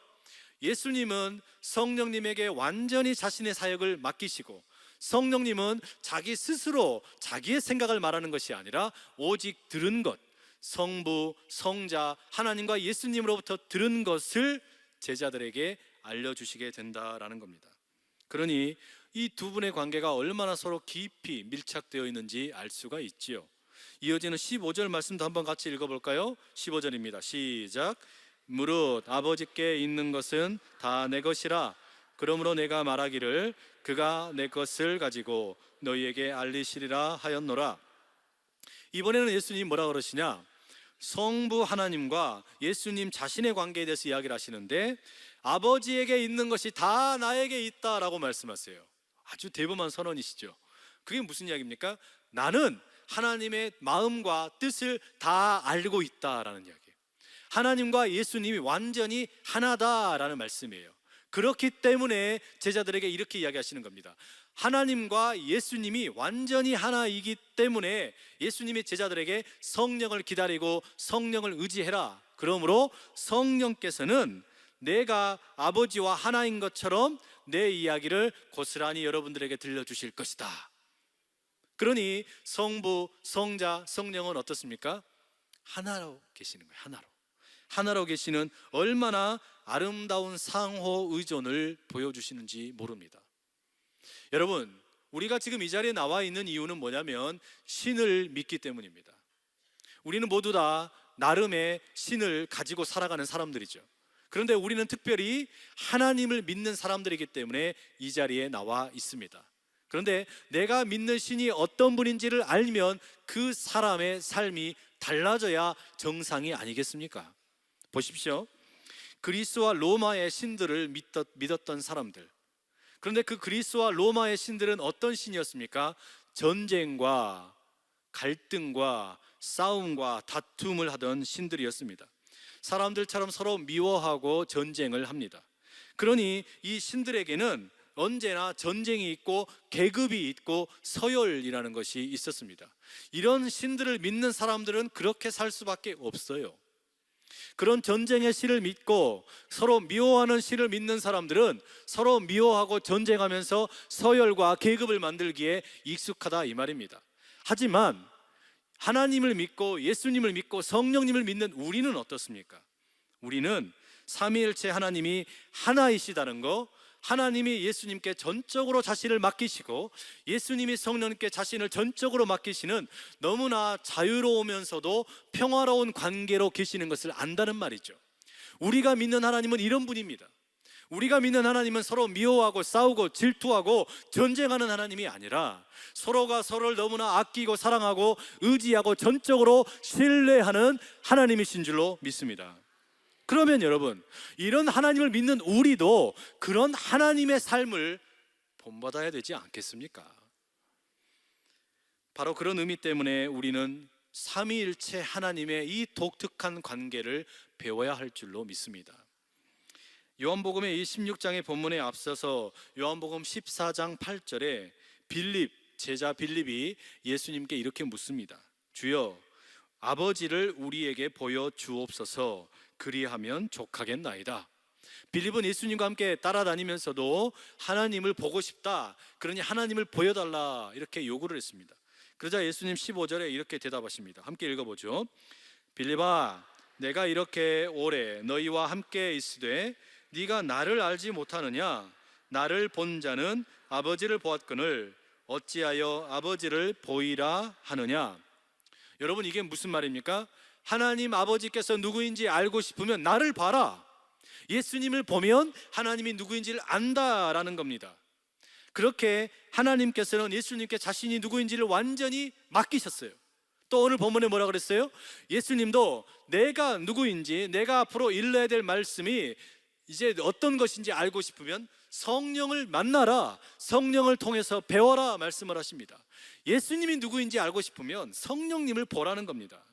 Speaker 2: 예수님은 성령님에게 완전히 자신의 사역을 맡기시고, 성령님은 자기 스스로 자기의 생각을 말하는 것이 아니라 오직 들은 것, 성부, 성자, 하나님과 예수님으로부터 들은 것을 제자들에게 알려주시게 된다라는 겁니다. 그러니 이 두 분의 관계가 얼마나 서로 깊이 밀착되어 있는지 알 수가 있지요. 이어지는 15절 말씀도 한번 같이 읽어볼까요? 15절입니다. 시작. 무릇 아버지께 있는 것은 다 내 것이라. 그러므로 내가 말하기를 그가 내 것을 가지고 너희에게 알리시리라 하였노라. 이번에는 예수님 뭐라 그러시냐? 성부 하나님과 예수님 자신의 관계에 대해서 이야기를 하시는데, 아버지에게 있는 것이 다 나에게 있다라고 말씀하세요. 아주 대범한 선언이시죠. 그게 무슨 이야기입니까? 나는 하나님의 마음과 뜻을 다 알고 있다라는 이야기예요. 하나님과 예수님이 완전히 하나다라는 말씀이에요. 그렇기 때문에 제자들에게 이렇게 이야기하시는 겁니다. 하나님과 예수님이 완전히 하나이기 때문에 예수님이 제자들에게 성령을 기다리고 성령을 의지해라. 그러므로 성령께서는 내가 아버지와 하나인 것처럼 내 이야기를 고스란히 여러분들에게 들려주실 것이다. 그러니 성부, 성자, 성령은 어떻습니까? 하나로 계시는 거예요. 하나로 계시는 얼마나 아름다운 상호 의존을 보여주시는지 모릅니다. 여러분, 우리가 지금 이 자리에 나와 있는 이유는 뭐냐면 신을 믿기 때문입니다. 우리는 모두 다 나름의 신을 가지고 살아가는 사람들이죠. 그런데 우리는 특별히 하나님을 믿는 사람들이기 때문에 이 자리에 나와 있습니다. 그런데 내가 믿는 신이 어떤 분인지를 알면 그 사람의 삶이 달라져야 정상이 아니겠습니까? 보십시오. 그리스와 로마의 신들을 믿었던 사람들, 그런데 그 그리스와 로마의 신들은 어떤 신이었습니까? 전쟁과 갈등과 싸움과 다툼을 하던 신들이었습니다. 사람들처럼 서로 미워하고 전쟁을 합니다. 그러니 이 신들에게는 언제나 전쟁이 있고 계급이 있고 서열이라는 것이 있었습니다. 이런 신들을 믿는 사람들은 그렇게 살 수밖에 없어요. 그런 전쟁의 신을 믿고 서로 미워하는 신을 믿는 사람들은 서로 미워하고 전쟁하면서 서열과 계급을 만들기에 익숙하다 이 말입니다. 하지만 하나님을 믿고 예수님을 믿고 성령님을 믿는 우리는 어떻습니까? 우리는 삼위일체 하나님이 하나이시다는 거, 하나님이 예수님께 전적으로 자신을 맡기시고 예수님이 성령님께 자신을 전적으로 맡기시는 너무나 자유로우면서도 평화로운 관계로 계시는 것을 안다는 말이죠. 우리가 믿는 하나님은 이런 분입니다. 우리가 믿는 하나님은 서로 미워하고 싸우고 질투하고 전쟁하는 하나님이 아니라 서로가 서로를 너무나 아끼고 사랑하고 의지하고 전적으로 신뢰하는 하나님이신 줄로 믿습니다. 그러면 여러분, 이런 하나님을 믿는 우리도 그런 하나님의 삶을 본받아야 되지 않겠습니까? 바로 그런 의미 때문에 우리는 삼위일체 하나님의 이 독특한 관계를 배워야 할 줄로 믿습니다. 요한복음의 이 16장의 본문에 앞서서 요한복음 14장 8절에 제자 빌립이 예수님께 이렇게 묻습니다. 주여, 아버지를 우리에게 보여 주옵소서. 그리하면 족하겠나이다. 빌립은 예수님과 함께 따라다니면서도 하나님을 보고 싶다, 그러니 하나님을 보여달라 이렇게 요구를 했습니다. 그러자 예수님 15절에 이렇게 대답하십니다. 함께 읽어보죠. 빌립아, 내가 이렇게 오래 너희와 함께 있으되 네가 나를 알지 못하느냐? 나를 본 자는 아버지를 보았거늘 어찌하여 아버지를 보이라 하느냐? 여러분, 이게 무슨 말입니까? 하나님 아버지께서 누구인지 알고 싶으면 나를 봐라. 예수님을 보면 하나님이 누구인지를 안다라는 겁니다. 그렇게 하나님께서는 예수님께 자신이 누구인지를 완전히 맡기셨어요. 또 오늘 본문에 뭐라 그랬어요? 예수님도 내가 누구인지, 내가 앞으로 일러야 될 말씀이 이제 어떤 것인지 알고 싶으면 성령을 만나라, 성령을 통해서 배워라 말씀을 하십니다. 예수님이 누구인지 알고 싶으면 성령님을 보라는 겁니다.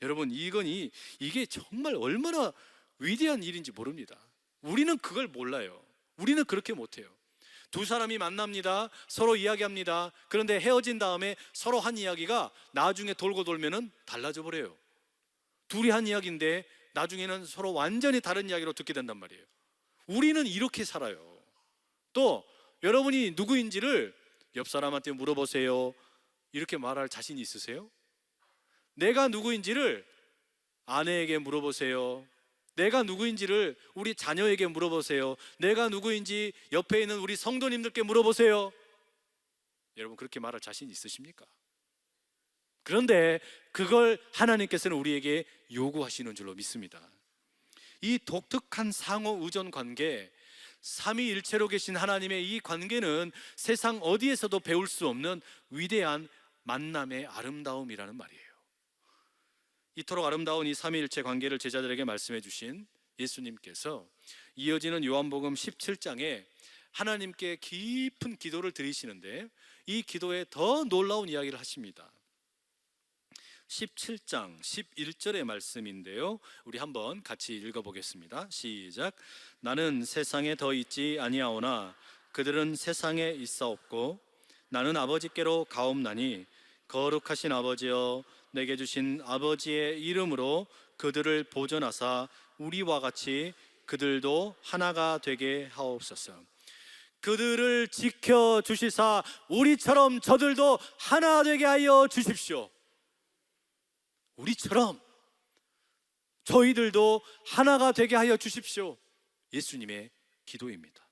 Speaker 2: 여러분, 이게 정말 얼마나 위대한 일인지 모릅니다. 우리는 그걸 몰라요. 우리는 그렇게 못해요. 두 사람이 만납니다. 서로 이야기합니다. 그런데 헤어진 다음에 서로 한 이야기가 나중에 돌고 돌면은 달라져 버려요. 둘이 한 이야기인데 나중에는 서로 완전히 다른 이야기로 듣게 된단 말이에요. 우리는 이렇게 살아요. 또 여러분이 누구인지를 옆 사람한테 물어보세요. 이렇게 말할 자신 있으세요? 내가 누구인지를 아내에게 물어보세요. 내가 누구인지를 우리 자녀에게 물어보세요. 내가 누구인지 옆에 있는 우리 성도님들께 물어보세요. 여러분 그렇게 말할 자신 있으십니까? 그런데 그걸 하나님께서는 우리에게 요구하시는 줄로 믿습니다. 이 독특한 상호 의존 관계, 삼위일체로 계신 하나님의 이 관계는 세상 어디에서도 배울 수 없는 위대한 만남의 아름다움이라는 말이에요. 이토록 아름다운 이 삼위일체 관계를 제자들에게 말씀해 주신 예수님께서 이어지는 요한복음 17장에 하나님께 깊은 기도를 드리시는데 이 기도에 더 놀라운 이야기를 하십니다. 17장 11절의 말씀인데요, 우리 한번 같이 읽어보겠습니다. 시작. 나는 세상에 더 있지 아니하오나 그들은 세상에 있사옵고 나는 아버지께로 가옵나니 거룩하신 아버지여 내게 주신 아버지의 이름으로 그들을 보존하사 우리와 같이 그들도 하나가 되게 하옵소서. 그들을 지켜주시사 우리처럼 저들도 하나 되게 하여 주십시오. 우리처럼 저희들도 하나가 되게 하여 주십시오. 예수님의 기도입니다.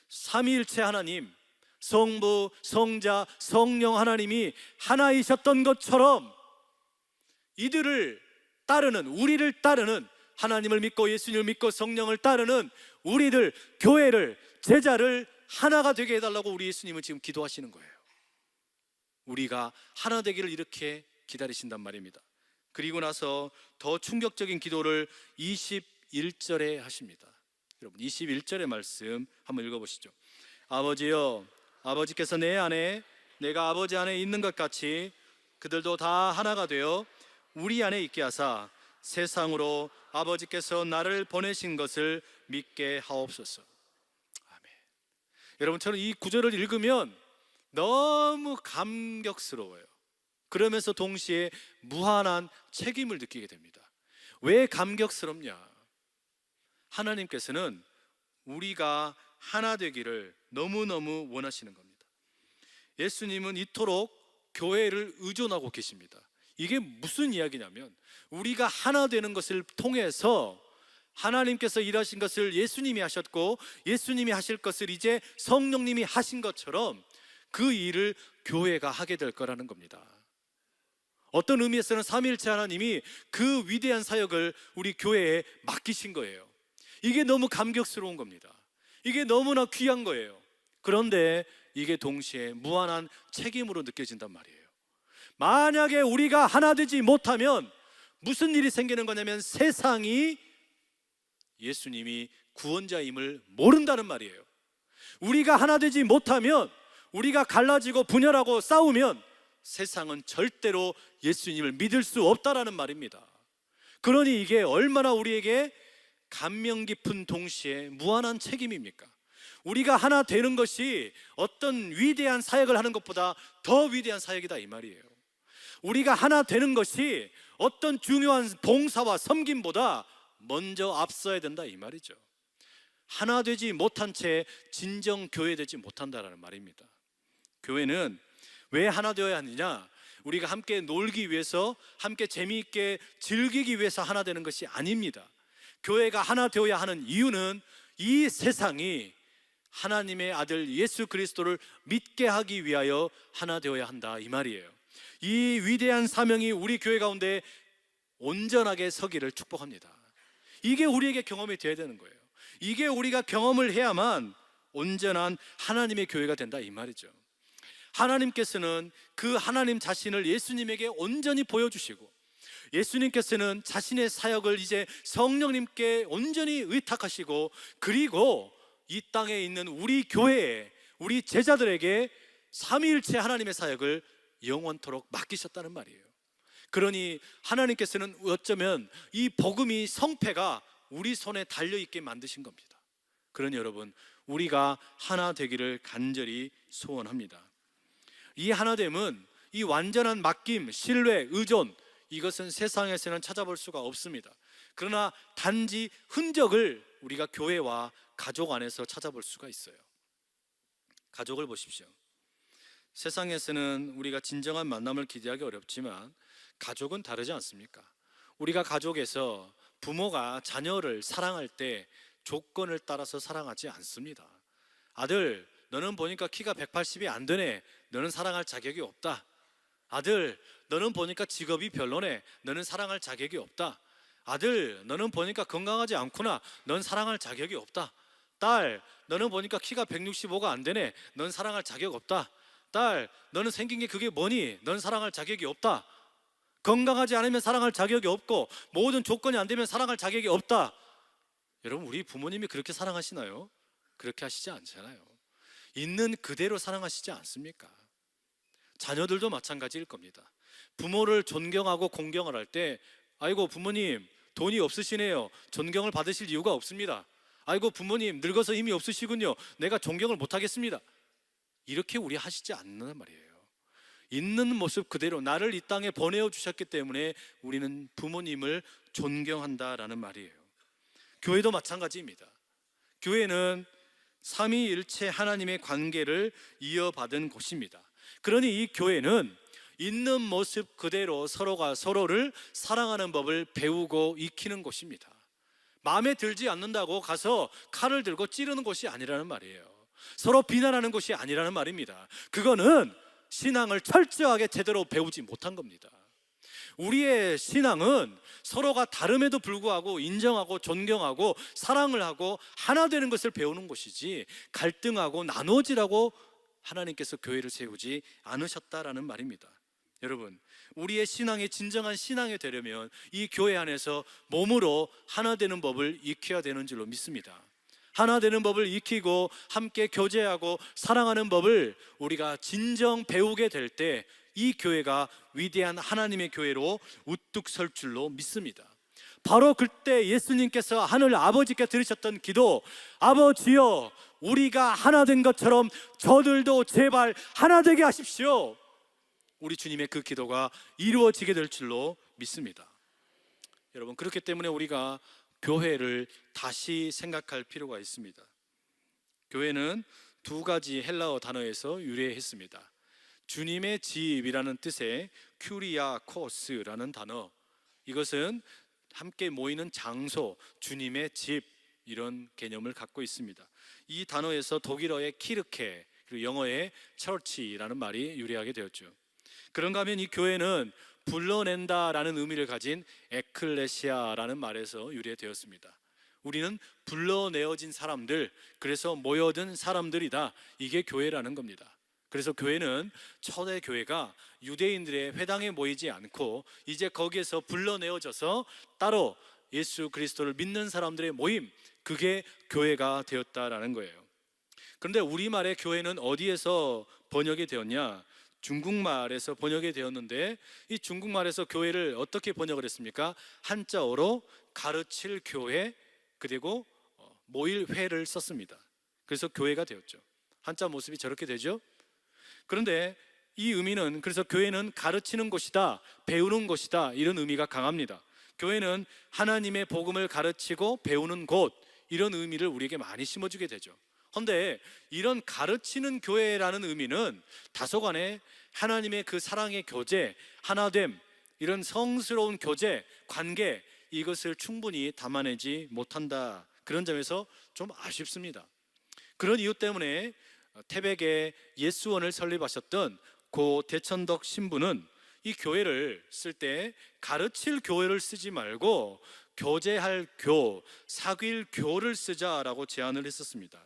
Speaker 2: 삼위일체 하나님, 성부, 성자, 성령 하나님이 하나이셨던 것처럼 이들을 따르는, 우리를 따르는, 하나님을 믿고 예수님을 믿고 성령을 따르는 우리들, 교회를, 제자를 하나가 되게 해달라고 우리 예수님은 지금 기도하시는 거예요. 우리가 하나 되기를 이렇게 기다리신단 말입니다. 그리고 나서 더 충격적인 기도를 21절에 하십니다. 여러분 21절의 말씀 한번 읽어보시죠. 아버지여, 아버지께서 내 안에 내가 아버지 안에 있는 것 같이 그들도 다 하나가 되어 우리 안에 있게 하사 세상으로 아버지께서 나를 보내신 것을 믿게 하옵소서. 아멘. 여러분 저는 이 구절을 읽으면 너무 감격스러워요. 그러면서 동시에 무한한 책임을 느끼게 됩니다. 왜 감격스럽냐? 하나님께서는 우리가 하나 되기를 너무너무 원하시는 겁니다. 예수님은 이토록 교회를 의존하고 계십니다. 이게 무슨 이야기냐면 우리가 하나 되는 것을 통해서 하나님께서 일하신 것을 예수님이 하셨고 예수님이 하실 것을 이제 성령님이 하신 것처럼 그 일을 교회가 하게 될 거라는 겁니다. 어떤 의미에서는 삼위일체 하나님이 그 위대한 사역을 우리 교회에 맡기신 거예요. 이게 너무 감격스러운 겁니다. 이게 너무나 귀한 거예요. 그런데 이게 동시에 무한한 책임으로 느껴진단 말이에요. 만약에 우리가 하나 되지 못하면 무슨 일이 생기는 거냐면 세상이 예수님이 구원자임을 모른다는 말이에요. 우리가 하나 되지 못하면, 우리가 갈라지고 분열하고 싸우면 세상은 절대로 예수님을 믿을 수 없다라는 말입니다. 그러니 이게 얼마나 우리에게 감명 깊은 동시에 무한한 책임입니까? 우리가 하나 되는 것이 어떤 위대한 사역을 하는 것보다 더 위대한 사역이다 이 말이에요. 우리가 하나 되는 것이 어떤 중요한 봉사와 섬김보다 먼저 앞서야 된다 이 말이죠. 하나 되지 못한 채 진정 교회되지 못한다라는 말입니다. 교회는 왜 하나 되어야 하느냐? 우리가 함께 놀기 위해서, 함께 재미있게 즐기기 위해서 하나 되는 것이 아닙니다. 교회가 하나 되어야 하는 이유는 이 세상이 하나님의 아들 예수 그리스도를 믿게 하기 위하여 하나 되어야 한다 이 말이에요. 이 위대한 사명이 우리 교회 가운데 온전하게 서기를 축복합니다. 이게 우리에게 경험이 되어야 되는 거예요. 이게 우리가 경험을 해야만 온전한 하나님의 교회가 된다 이 말이죠. 하나님께서는 그 하나님 자신을 예수님에게 온전히 보여주시고, 예수님께서는 자신의 사역을 이제 성령님께 온전히 의탁하시고, 그리고 이 땅에 있는 우리 교회에, 우리 제자들에게 삼위일체 하나님의 사역을 영원토록 맡기셨다는 말이에요. 그러니 하나님께서는 어쩌면 이 복음이, 성패가 우리 손에 달려있게 만드신 겁니다. 그러니 여러분, 우리가 하나 되기를 간절히 소원합니다. 이 하나됨은, 이 완전한 맡김, 신뢰, 의존, 이것은 세상에서는 찾아볼 수가 없습니다. 그러나 단지 흔적을 우리가 교회와 가족 안에서 찾아볼 수가 있어요. 가족을 보십시오. 세상에서는 우리가 진정한 만남을 기대하기 어렵지만 가족은 다르지 않습니까? 우리가 가족에서 부모가 자녀를 사랑할 때 조건을 따라서 사랑하지 않습니다. 아들, 너는 보니까 키가 180이 안 되네. 너는 사랑할 자격이 없다. 아들, 너는 보니까 직업이 별로네. 너는 사랑할 자격이 없다. 아들, 너는 보니까 건강하지 않구나. 넌 사랑할 자격이 없다. 딸, 너는 보니까 키가 165가 안 되네. 넌 사랑할 자격 없다. 딸, 너는 생긴 게 그게 뭐니? 넌 사랑할 자격이 없다. 건강하지 않으면 사랑할 자격이 없고 모든 조건이 안 되면 사랑할 자격이 없다. 여러분, 우리 부모님이 그렇게 사랑하시나요? 그렇게 하시지 않잖아요. 있는 그대로 사랑하시지 않습니까? 자녀들도 마찬가지일 겁니다. 부모를 존경하고 공경을 할 때, 아이고 부모님 돈이 없으시네요. 존경을 받으실 이유가 없습니다. 아이고 부모님 늙어서 힘이 없으시군요. 내가 존경을 못하겠습니다. 이렇게 우리 하시지 않는 말이에요. 있는 모습 그대로 나를 이 땅에 보내어 주셨기 때문에 우리는 부모님을 존경한다라는 말이에요. 교회도 마찬가지입니다. 교회는 삼위일체 하나님의 관계를 이어받은 곳입니다. 그러니 이 교회는 있는 모습 그대로 서로가 서로를 사랑하는 법을 배우고 익히는 곳입니다. 마음에 들지 않는다고 가서 칼을 들고 찌르는 곳이 아니라는 말이에요. 서로 비난하는 곳이 아니라는 말입니다. 그거는 신앙을 철저하게 제대로 배우지 못한 겁니다. 우리의 신앙은 서로가 다름에도 불구하고 인정하고 존경하고 사랑을 하고 하나 되는 것을 배우는 것이지, 갈등하고 나누어지라고 하나님께서 교회를 세우지 않으셨다라는 말입니다. 여러분, 우리의 신앙이 진정한 신앙이 되려면 이 교회 안에서 몸으로 하나 되는 법을 익혀야 되는 줄로 믿습니다. 하나 되는 법을 익히고 함께 교제하고 사랑하는 법을 우리가 진정 배우게 될 때 이 교회가 위대한 하나님의 교회로 우뚝 설 줄로 믿습니다. 바로 그때 예수님께서 하늘 아버지께 들으셨던 기도, 아버지여 우리가 하나 된 것처럼 저들도 제발 하나 되게 하십시오. 우리 주님의 그 기도가 이루어지게 될 줄로 믿습니다. 여러분, 그렇기 때문에 우리가 교회를 다시 생각할 필요가 있습니다. 교회는 두 가지 헬라어 단어에서 유래했습니다. 주님의 집이라는 뜻의 큐리아코스라는 단어, 이것은 함께 모이는 장소, 주님의 집, 이런 개념을 갖고 있습니다. 이 단어에서 독일어의 키르케, 그리고 영어의 처치라는 말이 유래하게 되었죠. 그런가 하면 이 교회는 불러낸다라는 의미를 가진 에클레시아라는 말에서 유래되었습니다. 우리는 불러내어진 사람들, 그래서 모여든 사람들이다. 이게 교회라는 겁니다. 그래서 교회는 초대 교회가 유대인들의 회당에 모이지 않고 이제 거기에서 불러내어져서 따로 예수 그리스도를 믿는 사람들의 모임, 그게 교회가 되었다라는 거예요. 그런데 우리말의 교회는 어디에서 번역이 되었냐? 중국말에서 번역이 되었는데, 이 중국말에서 교회를 어떻게 번역을 했습니까? 한자어로 가르칠 교회, 그리고 모일 회를 썼습니다. 그래서 교회가 되었죠. 한자 모습이 저렇게 되죠. 그런데 이 의미는, 그래서 교회는 가르치는 곳이다, 배우는 곳이다, 이런 의미가 강합니다. 교회는 하나님의 복음을 가르치고 배우는 곳, 이런 의미를 우리에게 많이 심어주게 되죠. 그런데 이런 가르치는 교회라는 의미는 다소간에 하나님의 그 사랑의 교제, 하나됨, 이런 성스러운 교제, 관계, 이것을 충분히 담아내지 못한다. 그런 점에서 좀 아쉽습니다. 그런 이유 때문에 태백에 예수원을 설립하셨던 고 대천덕 신부는 이 교회를 쓸 때 가르칠 교회를 쓰지 말고 교제할 교, 사귈 교를 쓰자라고 제안을 했었습니다.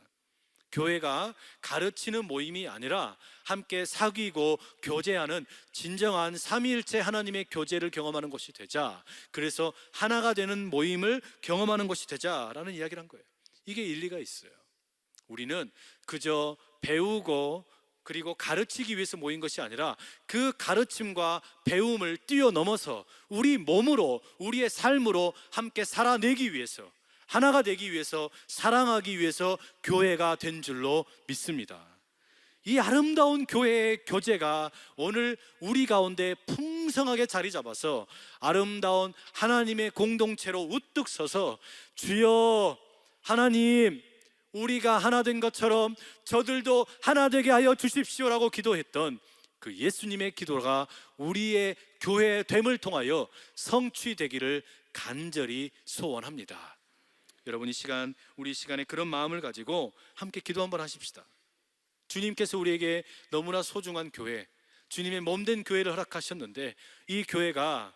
Speaker 2: 교회가 가르치는 모임이 아니라 함께 사귀고 교제하는 진정한 삼위일체 하나님의 교제를 경험하는 것이 되자, 그래서 하나가 되는 모임을 경험하는 것이 되자라는 이야기를 한 거예요. 이게 일리가 있어요. 우리는 그저 배우고 그리고 가르치기 위해서 모인 것이 아니라 그 가르침과 배움을 뛰어넘어서 우리 몸으로, 우리의 삶으로 함께 살아내기 위해서, 하나가 되기 위해서, 사랑하기 위해서 교회가 된 줄로 믿습니다. 이 아름다운 교회의 교제가 오늘 우리 가운데 풍성하게 자리 잡아서 아름다운 하나님의 공동체로 우뚝 서서 주여 하나님, 우리가 하나 된 것처럼 저들도 하나 되게 하여 주십시오라고 기도했던 그 예수님의 기도가 우리의 교회됨을 통하여 성취되기를 간절히 소원합니다. 여러분, 이 시간, 우리 시간에 그런 마음을 가지고 함께 기도 한번 하십시다. 주님께서 우리에게 너무나 소중한 교회, 주님의 몸된 교회를 허락하셨는데 이 교회가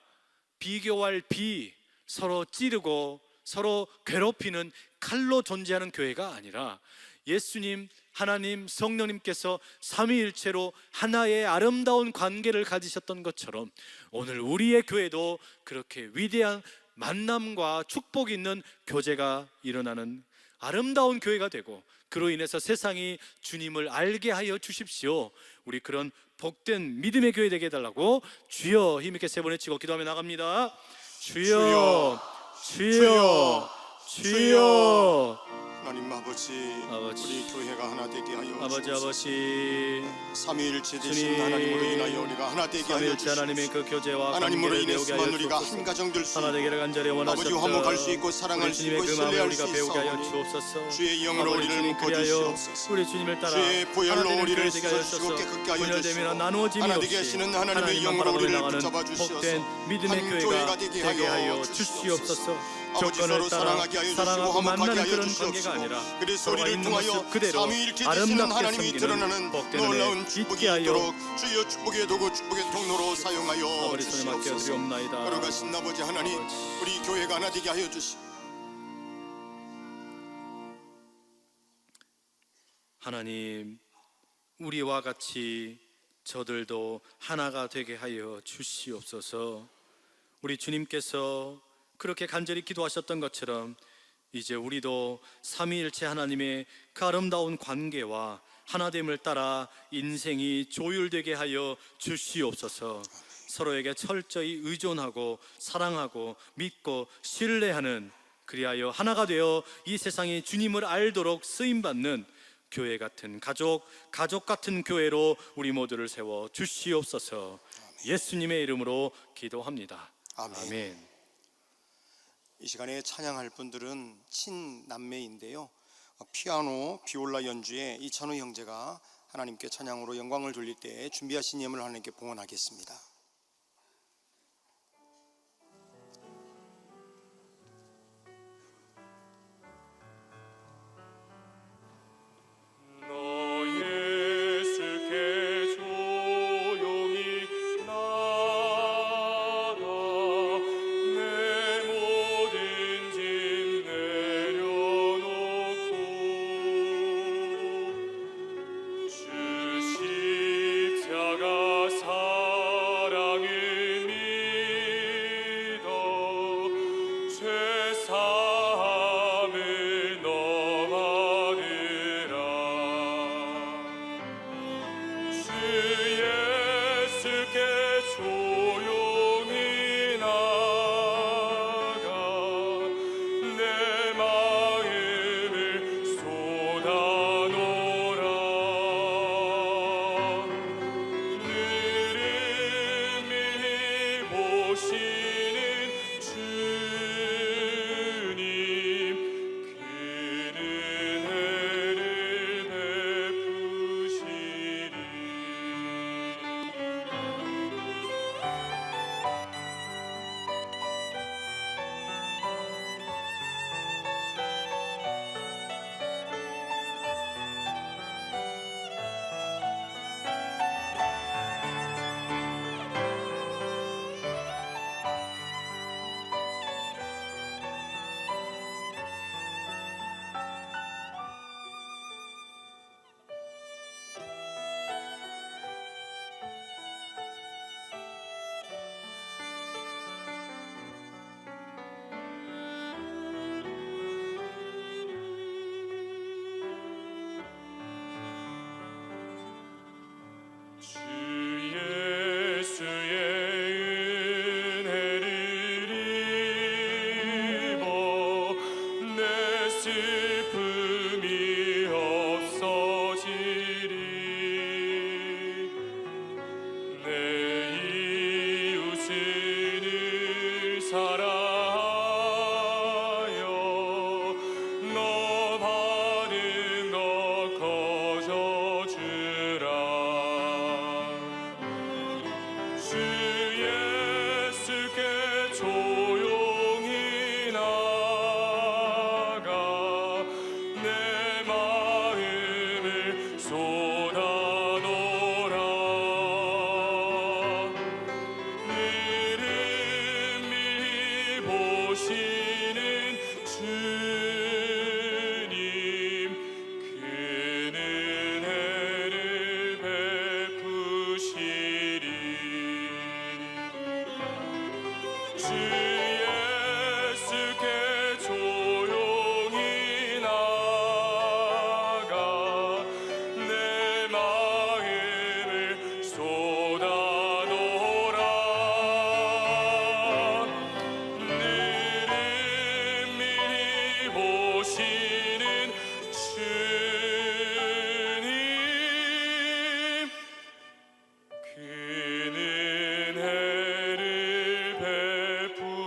Speaker 2: 비교할 비, 서로 찌르고 서로 괴롭히는 칼로 존재하는 교회가 아니라 예수님, 하나님, 성령님께서 삼위일체로 하나의 아름다운 관계를 가지셨던 것처럼 오늘 우리의 교회도 그렇게 위대한 만남과 축복이 있는 교제가 일어나는 아름다운 교회가 되고, 그로 인해서 세상이 주님을 알게 하여 주십시오. 우리 그런 복된 믿음의 교회 되게 해달라고 주여 힘있게 세 번 외치고 기도하며 나갑니다. 주여, 주여, 주여.
Speaker 1: 하나님 아버지,
Speaker 2: 아버지,
Speaker 1: 우리 교회가 하나 되게 하여
Speaker 2: 아버지,
Speaker 1: 주옵소서.
Speaker 2: 아버지,
Speaker 1: 삼위일체 되신
Speaker 2: 주님,
Speaker 1: 하나님으로 인하여 우리가 하나 되게 하여
Speaker 2: 삼위일체 하나님의
Speaker 1: 주옵소서.
Speaker 2: 그 교제와
Speaker 1: 하나님으로
Speaker 2: 관계를 배우게
Speaker 1: 인해서만
Speaker 2: 하여
Speaker 1: 우리가
Speaker 2: 주옵소서.
Speaker 1: 한 가정 될 수
Speaker 2: 하나
Speaker 1: 있고
Speaker 2: 되기를 간절히 원하셨다.
Speaker 1: 아버지 화목할 수 있고 사랑할
Speaker 2: 우리
Speaker 1: 수
Speaker 2: 주님의
Speaker 1: 있고
Speaker 2: 그 마음을
Speaker 1: 신뢰할
Speaker 2: 우리가
Speaker 1: 수
Speaker 2: 배우게 하여
Speaker 1: 있사오니
Speaker 2: 주옵소서.
Speaker 1: 주의 영으로
Speaker 2: 아버지,
Speaker 1: 우리를
Speaker 2: 주님,
Speaker 1: 묶어
Speaker 2: 그리하여
Speaker 1: 주시옵소서.
Speaker 2: 우리 주님을 따라
Speaker 1: 주의 보혈로
Speaker 2: 하나 되는
Speaker 1: 우리를
Speaker 2: 교회 되게 하여
Speaker 1: 씻어주시고
Speaker 2: 주옵소서.
Speaker 1: 깨끗게 하여
Speaker 2: 분열됨이나
Speaker 1: 주시고
Speaker 2: 나누어짐이
Speaker 1: 하나
Speaker 2: 없이
Speaker 1: 되게 하시는 하나님의
Speaker 2: 하나님만
Speaker 1: 영으로
Speaker 2: 바라보며
Speaker 1: 우리를
Speaker 2: 나가는
Speaker 1: 붙잡아 주시옵소서.
Speaker 2: 복된 믿음의
Speaker 1: 한
Speaker 2: 교회가
Speaker 1: 교회가 되게
Speaker 2: 되게 하여
Speaker 1: 하여
Speaker 2: 주시옵소서.
Speaker 1: 아버지
Speaker 2: 조건을
Speaker 1: 서로
Speaker 2: 따라
Speaker 1: 사랑하게 하여 주시고
Speaker 2: 사랑하고
Speaker 1: 화목하게
Speaker 2: 만나는
Speaker 1: 하여
Speaker 2: 그런
Speaker 1: 주시옵시고
Speaker 2: 관계가 아니라
Speaker 1: 그래서
Speaker 2: 서로가
Speaker 1: 우리를
Speaker 2: 있는
Speaker 1: 통하여
Speaker 2: 모습 그대로
Speaker 1: 삼위일체 되시는
Speaker 2: 아름답게
Speaker 1: 하나님이
Speaker 2: 섬기는
Speaker 1: 드러나는
Speaker 2: 복된
Speaker 1: 놀라운
Speaker 2: 은혜
Speaker 1: 축복이
Speaker 2: 있게 하여
Speaker 1: 있도록 주여 축복의 도구 축복의 통로로 사용하여
Speaker 2: 아버지 손에 맡겨
Speaker 1: 주시옵소서.
Speaker 2: 드리옵나이다.
Speaker 1: 걸어가신 아버지 하나님, 우리 교회가 하나 되게 하여 주시고
Speaker 2: 하나님, 우리와 같이 저들도 하나가 되게 하여 주시옵소서. 우리 주님께서 그렇게 간절히 기도하셨던 것처럼 이제 우리도 삼위일체 하나님의 그 아름다운 관계와 하나됨을 따라 인생이 조율되게 하여 주시옵소서. 서로에게 철저히 의존하고 사랑하고 믿고 신뢰하는, 그리하여 하나가 되어 이 세상이 주님을 알도록 쓰임받는 교회 같은 가족 같은 교회로 우리 모두를 세워 주시옵소서. 예수님의 이름으로 기도합니다. 아멘.
Speaker 1: 이 시간에 찬양할 분들은 친남매인데요, 피아노, 비올라 연주에 이찬우 형제가 하나님께 찬양으로 영광을 돌릴 때 준비하신 예물을 하나님께 봉헌하겠습니다.
Speaker 4: 쏟아놓으라. 늘은 미리 보시는 주님, 그는 은혜를 베푸시리. 주 예수께 조용히 나가 내 마음을 쏟아놓으라. 늘은 미리 보시는 주님, 그는 은혜를 베푸시리.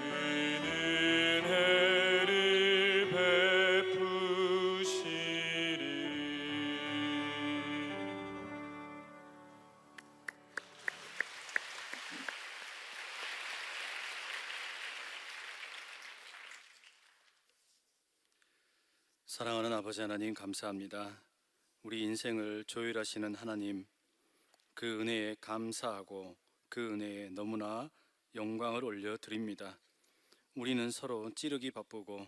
Speaker 4: 그는 은혜를 베푸시리.
Speaker 2: 사랑하는 아버지 하나님, 감사합니다. 우리 인생을 조율하시는 하나님, 그 은혜에 감사하고 그 은혜에 너무나 영광을 올려드립니다. 우리는 서로 찌르기 바쁘고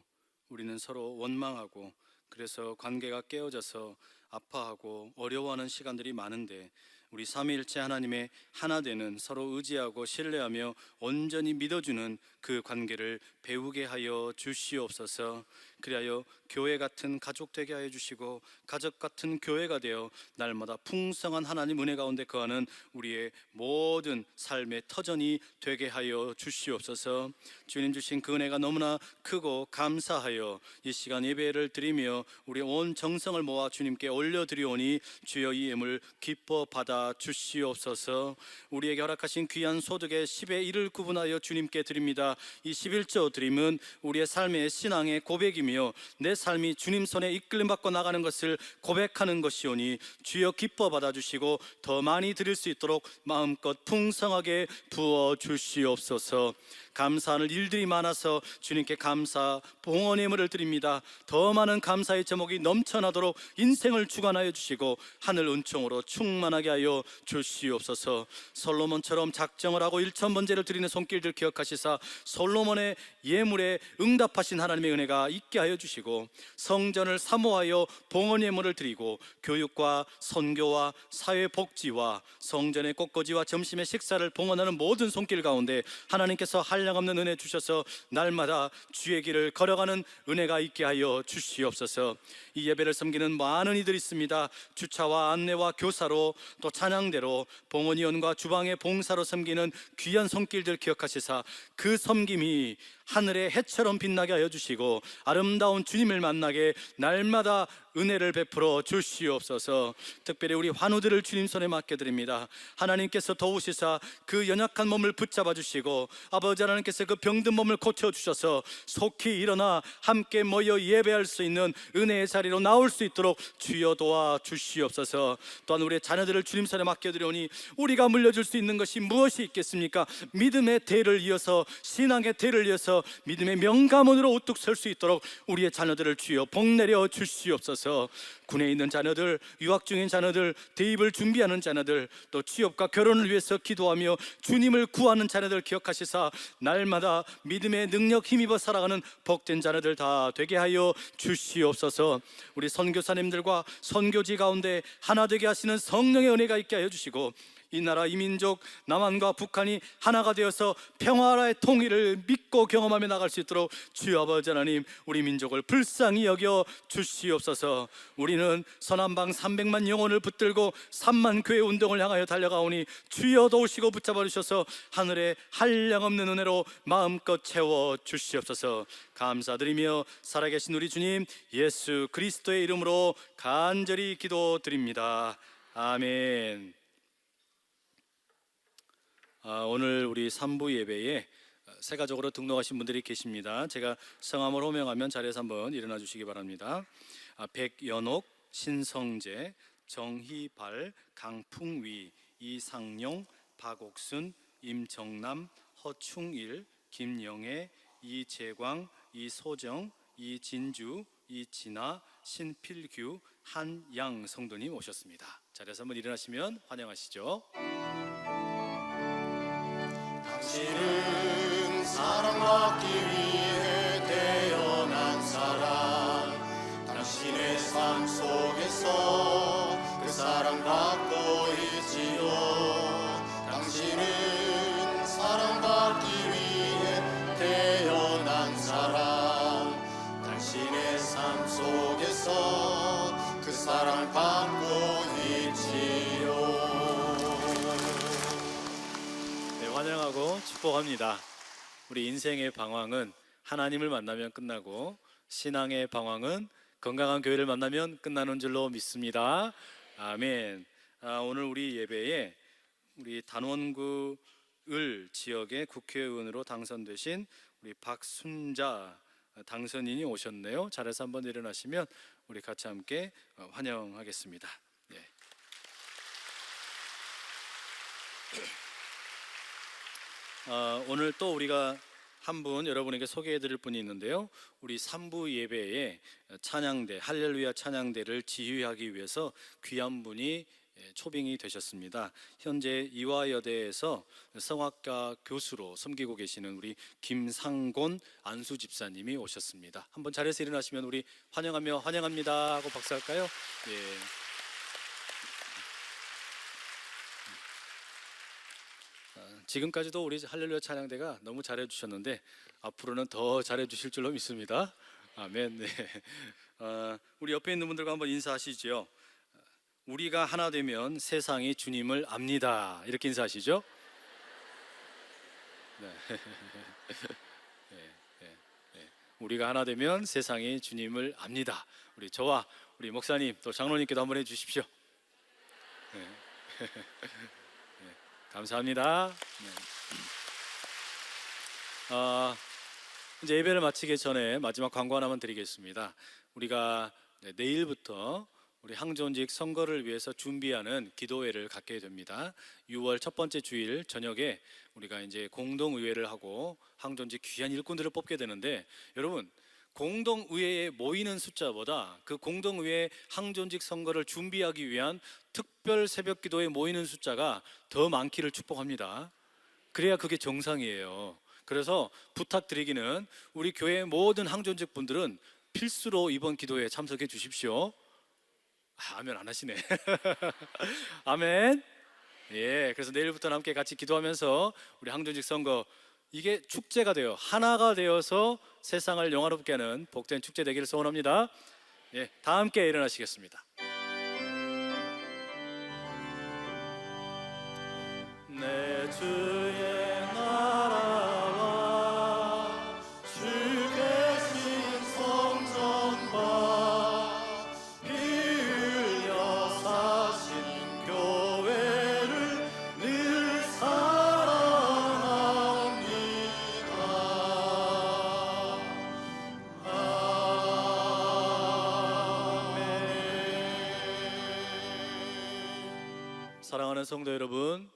Speaker 2: 우리는 서로 원망하고 그래서 관계가 깨어져서 아파하고 어려워하는 시간들이 많은데, 우리 삼위일체 하나님의 하나 되는, 서로 의지하고 신뢰하며 온전히 믿어주는 그 관계를 배우게 하여 주시옵소서. 그리하여 교회 같은 가족 되게 하여 주시고 가족 같은 교회가 되어 날마다 풍성한 하나님 은혜 가운데 거하는 우리의 모든 삶의 터전이 되게 하여 주시옵소서. 주님 주신 그 은혜가 너무나 크고 감사하여 이 시간 예배를 드리며 우리 온 정성을 모아 주님께 올려드리오니 주여 이 예물 기뻐 받아 주시옵소서. 우리에게 허락하신 귀한 소득의 10의 1을 구분하여 주님께 드립니다. 이 11조 드림은 우리의 삶의 신앙의 고백이며 내 삶이 주님 손에 이끌림 받고 나가는 것을 고백하는 것이오니 주여 기뻐 받아 주시고 더 많이 드릴 수 있도록 마음껏 풍성하게 부어 주시옵소서. 감사하는 일들이 많아서 주님께 감사 봉헌의 예물을 드립니다. 더 많은 감사의 제목이 넘쳐나도록 인생을 주관하여 주시고 하늘 은총으로 충만하게 하여 주시옵소서. 솔로몬처럼 작정을 하고 1,000번제를 드리는 손길들 기억하시사 솔로몬의 예물에 응답하신 하나님의 은혜가 있게 하여 주시고, 성전을 사모하여 봉헌 예물을 드리고 교육과 선교와 사회복지와 성전의 꽃꽂이와 점심의 식사를 봉헌하는 모든 손길 가운데 하나님께서 한량없는 은혜 주셔서 날마다 주의 길을 걸어가는 은혜가 있게 하여 주시옵소서. 이 예배를 섬기는 많은 이들이 있습니다. 주차와 안내와 교사로, 또 찬양대로, 봉헌위원과 주방의 봉사로 섬기는 귀한 손길들 기억하시사 그 섬김이 하늘의 해처럼 빛나게 하여 주시고 아름다운 주님을 만나게 날마다 은혜를 베풀어 주시옵소서. 특별히 우리 환우들을 주님 손에 맡겨드립니다. 하나님께서 도우시사 그 연약한 몸을 붙잡아 주시고 아버지 하나님께서 그 병든 몸을 고쳐주셔서 속히 일어나 함께 모여 예배할 수 있는 은혜의 자리로 나올 수 있도록 주여 도와 주시옵소서. 또한 우리의 자녀들을 주님 손에 맡겨드리오니 우리가 물려줄 수 있는 것이 무엇이 있겠습니까? 믿음의 대를 이어서, 신앙의 대를 이어서 믿음의 명가문으로 우뚝 설 수 있도록 우리의 자녀들을 주여 복내려 주시옵소서. 군에 있는 자녀들, 유학 중인 자녀들, 대입을 준비하는 자녀들, 또 취업과 결혼을 위해서 기도하며 주님을 구하는 자녀들 기억하시사 날마다 믿음의 능력 힘입어 살아가는 복된 자녀들 다 되게 하여 주시옵소서. 우리 선교사님들과 선교지 가운데 하나 되게 하시는 성령의 은혜가 있게 하여 주시고 이 나라 이 민족 남한과 북한이 하나가 되어서 평화의 통일을 믿고 경험하며 나갈 수 있도록 주여 아버지 하나님 우리 민족을 불쌍히 여겨 주시옵소서. 우리는 서남방 300만 영혼을 붙들고 3만 교회 운동을 향하여 달려가오니 주여 도우시고 붙잡아 주셔서 하늘에 한량없는 은혜로 마음껏 채워 주시옵소서. 감사드리며 살아계신 우리 주님 예수 그리스도의 이름으로 간절히 기도드립니다. 아멘. 오늘 우리 3부 예배에 세가족으로 등록하신 분들이 계십니다. 제가 성함을 호명하면 자리에서 한번 일어나 주시기 바랍니다. 백연옥, 신성재, 정희발, 강풍위, 이상용, 박옥순, 임정남, 허충일, 김영애, 이재광, 이소정, 이진주, 이진아, 신필규, 한양 성도님 오셨습니다. 자리에서 한번 일어나시면 환영하시죠.
Speaker 1: 당신은 사랑받기 위해 태어난 사람, 당신의 삶 속에서 그 사랑받고 있지요. 당신은 사랑받기 위해 태어난 사람, 당신의 삶 속에서 그 사랑받고 있지요.
Speaker 2: 네, 환영하고 축복합니다. 우리 인생의 방황은 하나님을 만나면 끝나고 신앙의 방황은 건강한 교회를 만나면 끝나는 줄로 믿습니다. 아멘. 오늘 우리 예배에 우리 단원구 을 지역의 국회의원으로 당선되신 우리 박순자 당선인이 오셨네요. 자리에서 한번 일어나시면 우리 같이 함께 환영하겠습니다. 네. 오늘 또 우리가 한 분 여러분에게 소개해드릴 분이 있는데요. 우리 3부 예배에 찬양대 할렐루야 찬양대를 지휘하기 위해서 귀한 분이 초빙이 되셨습니다. 현재 이화여대에서 성악가 교수로 섬기고 계시는 우리 김상곤 안수 집사님이 오셨습니다. 한번 자리에서 일어나시면 우리 환영하며 환영합니다 하고 박수할까요? 예. 지금까지도 우리 할렐루야 찬양대가 너무 잘해 주셨는데 앞으로는 더 잘해 주실 줄로 믿습니다. 아멘. 네. 우리 옆에 있는 분들과 한번 인사하시죠. 우리가 하나 되면 세상이 주님을 압니다. 이렇게 인사하시죠. 네. 네. 우리가 하나 되면 세상이 주님을 압니다. 우리 저와 우리 목사님 또 장로님께도 한번 해주십시오. 네. 네. 감사합니다. 네. 이제 예배를 마치기 전에 마지막 광고 하나만 드리겠습니다. 우리가 내일부터 우리 항존직 선거를 위해서 준비하는 기도회를 갖게 됩니다. 6월 첫 번째 주일 저녁에 우리가 이제 공동의회를 하고 항존직 귀한 일꾼들을 뽑게 되는데, 여러분 공동의회에 모이는 숫자보다 그 공동의회 항존직 선거를 준비하기 위한 특별 새벽 기도에 모이는 숫자가 더 많기를 축복합니다. 그래야 그게 정상이에요. 그래서 부탁드리기는 우리 교회 모든 항존직 분들은 필수로 이번 기도회에 참석해 주십시오. 아멘 안 하시네. 아멘. 예, 그래서 내일부터는 함께 같이 기도하면서 우리 항존직 선거 이게 축제가 되어 하나가 되어서 세상을 영화롭게 하는 복된 축제 되기를 소원합니다. 예, 다 함께 일어나시겠습니다. 내 주의 나라와 주 계신 성전과 피 흘려 사신 교회를 늘 사랑합니다. 아멘. 사랑하는 성도 여러분,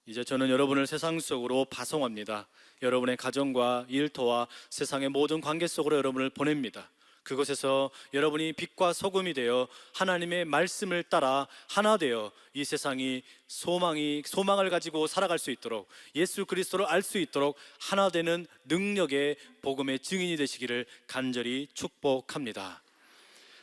Speaker 2: 이제 저는 여러분을 세상 속으로 파송합니다. 여러분의 가정과 일터와 세상의 모든 관계 속으로 여러분을 보냅니다. 그곳에서 여러분이 빛과 소금이 되어 하나님의 말씀을 따라 하나 되어 이 세상이 소망을 가지고 살아갈 수 있도록, 예수 그리스도를 알 수 있도록 하나 되는 능력의 복음의 증인이 되시기를 간절히 축복합니다.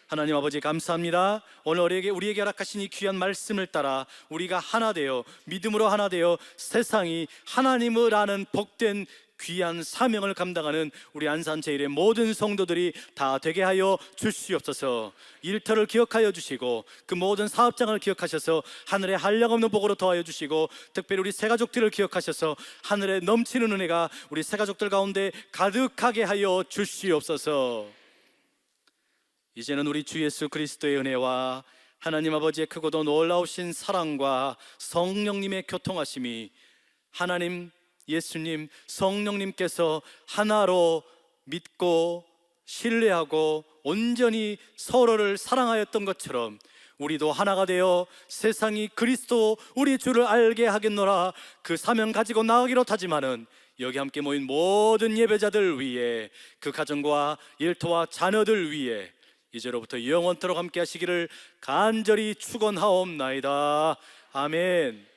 Speaker 2: 하나님 아버지 감사합니다. 오늘 우리에게 허락하신 이 귀한 말씀을 따라 우리가 하나 되어 믿음으로 하나 되어 세상이 하나님을 아는 복된 귀한 사명을 감당하는 우리 안산제일의 모든 성도들이 다 되게 하여 주시옵소서. 일터를 기억하여 주시고 그 모든 사업장을 기억하셔서 하늘에 한량없는 복으로 더하여 주시고, 특별히 우리 새가족들을 기억하셔서 하늘에 넘치는 은혜가 우리 새가족들 가운데 가득하게 하여 주시옵소서. 이제는 우리 주 예수 그리스도의 은혜와 하나님 아버지의 크고도 놀라우신 사랑과 성령님의 교통하심이, 하나님, 예수님, 성령님께서 하나로 믿고 신뢰하고 온전히 서로를 사랑하였던 것처럼 우리도 하나가 되어 세상이 그리스도 우리 주를 알게 하겠노라 그 사명 가지고 나아가기로 하지만은 여기 함께 모인 모든 예배자들 위해, 그 가정과 일터와 자녀들 위해 이제로부터 영원토록 함께 하시기를 간절히 축원하옵나이다. 아멘.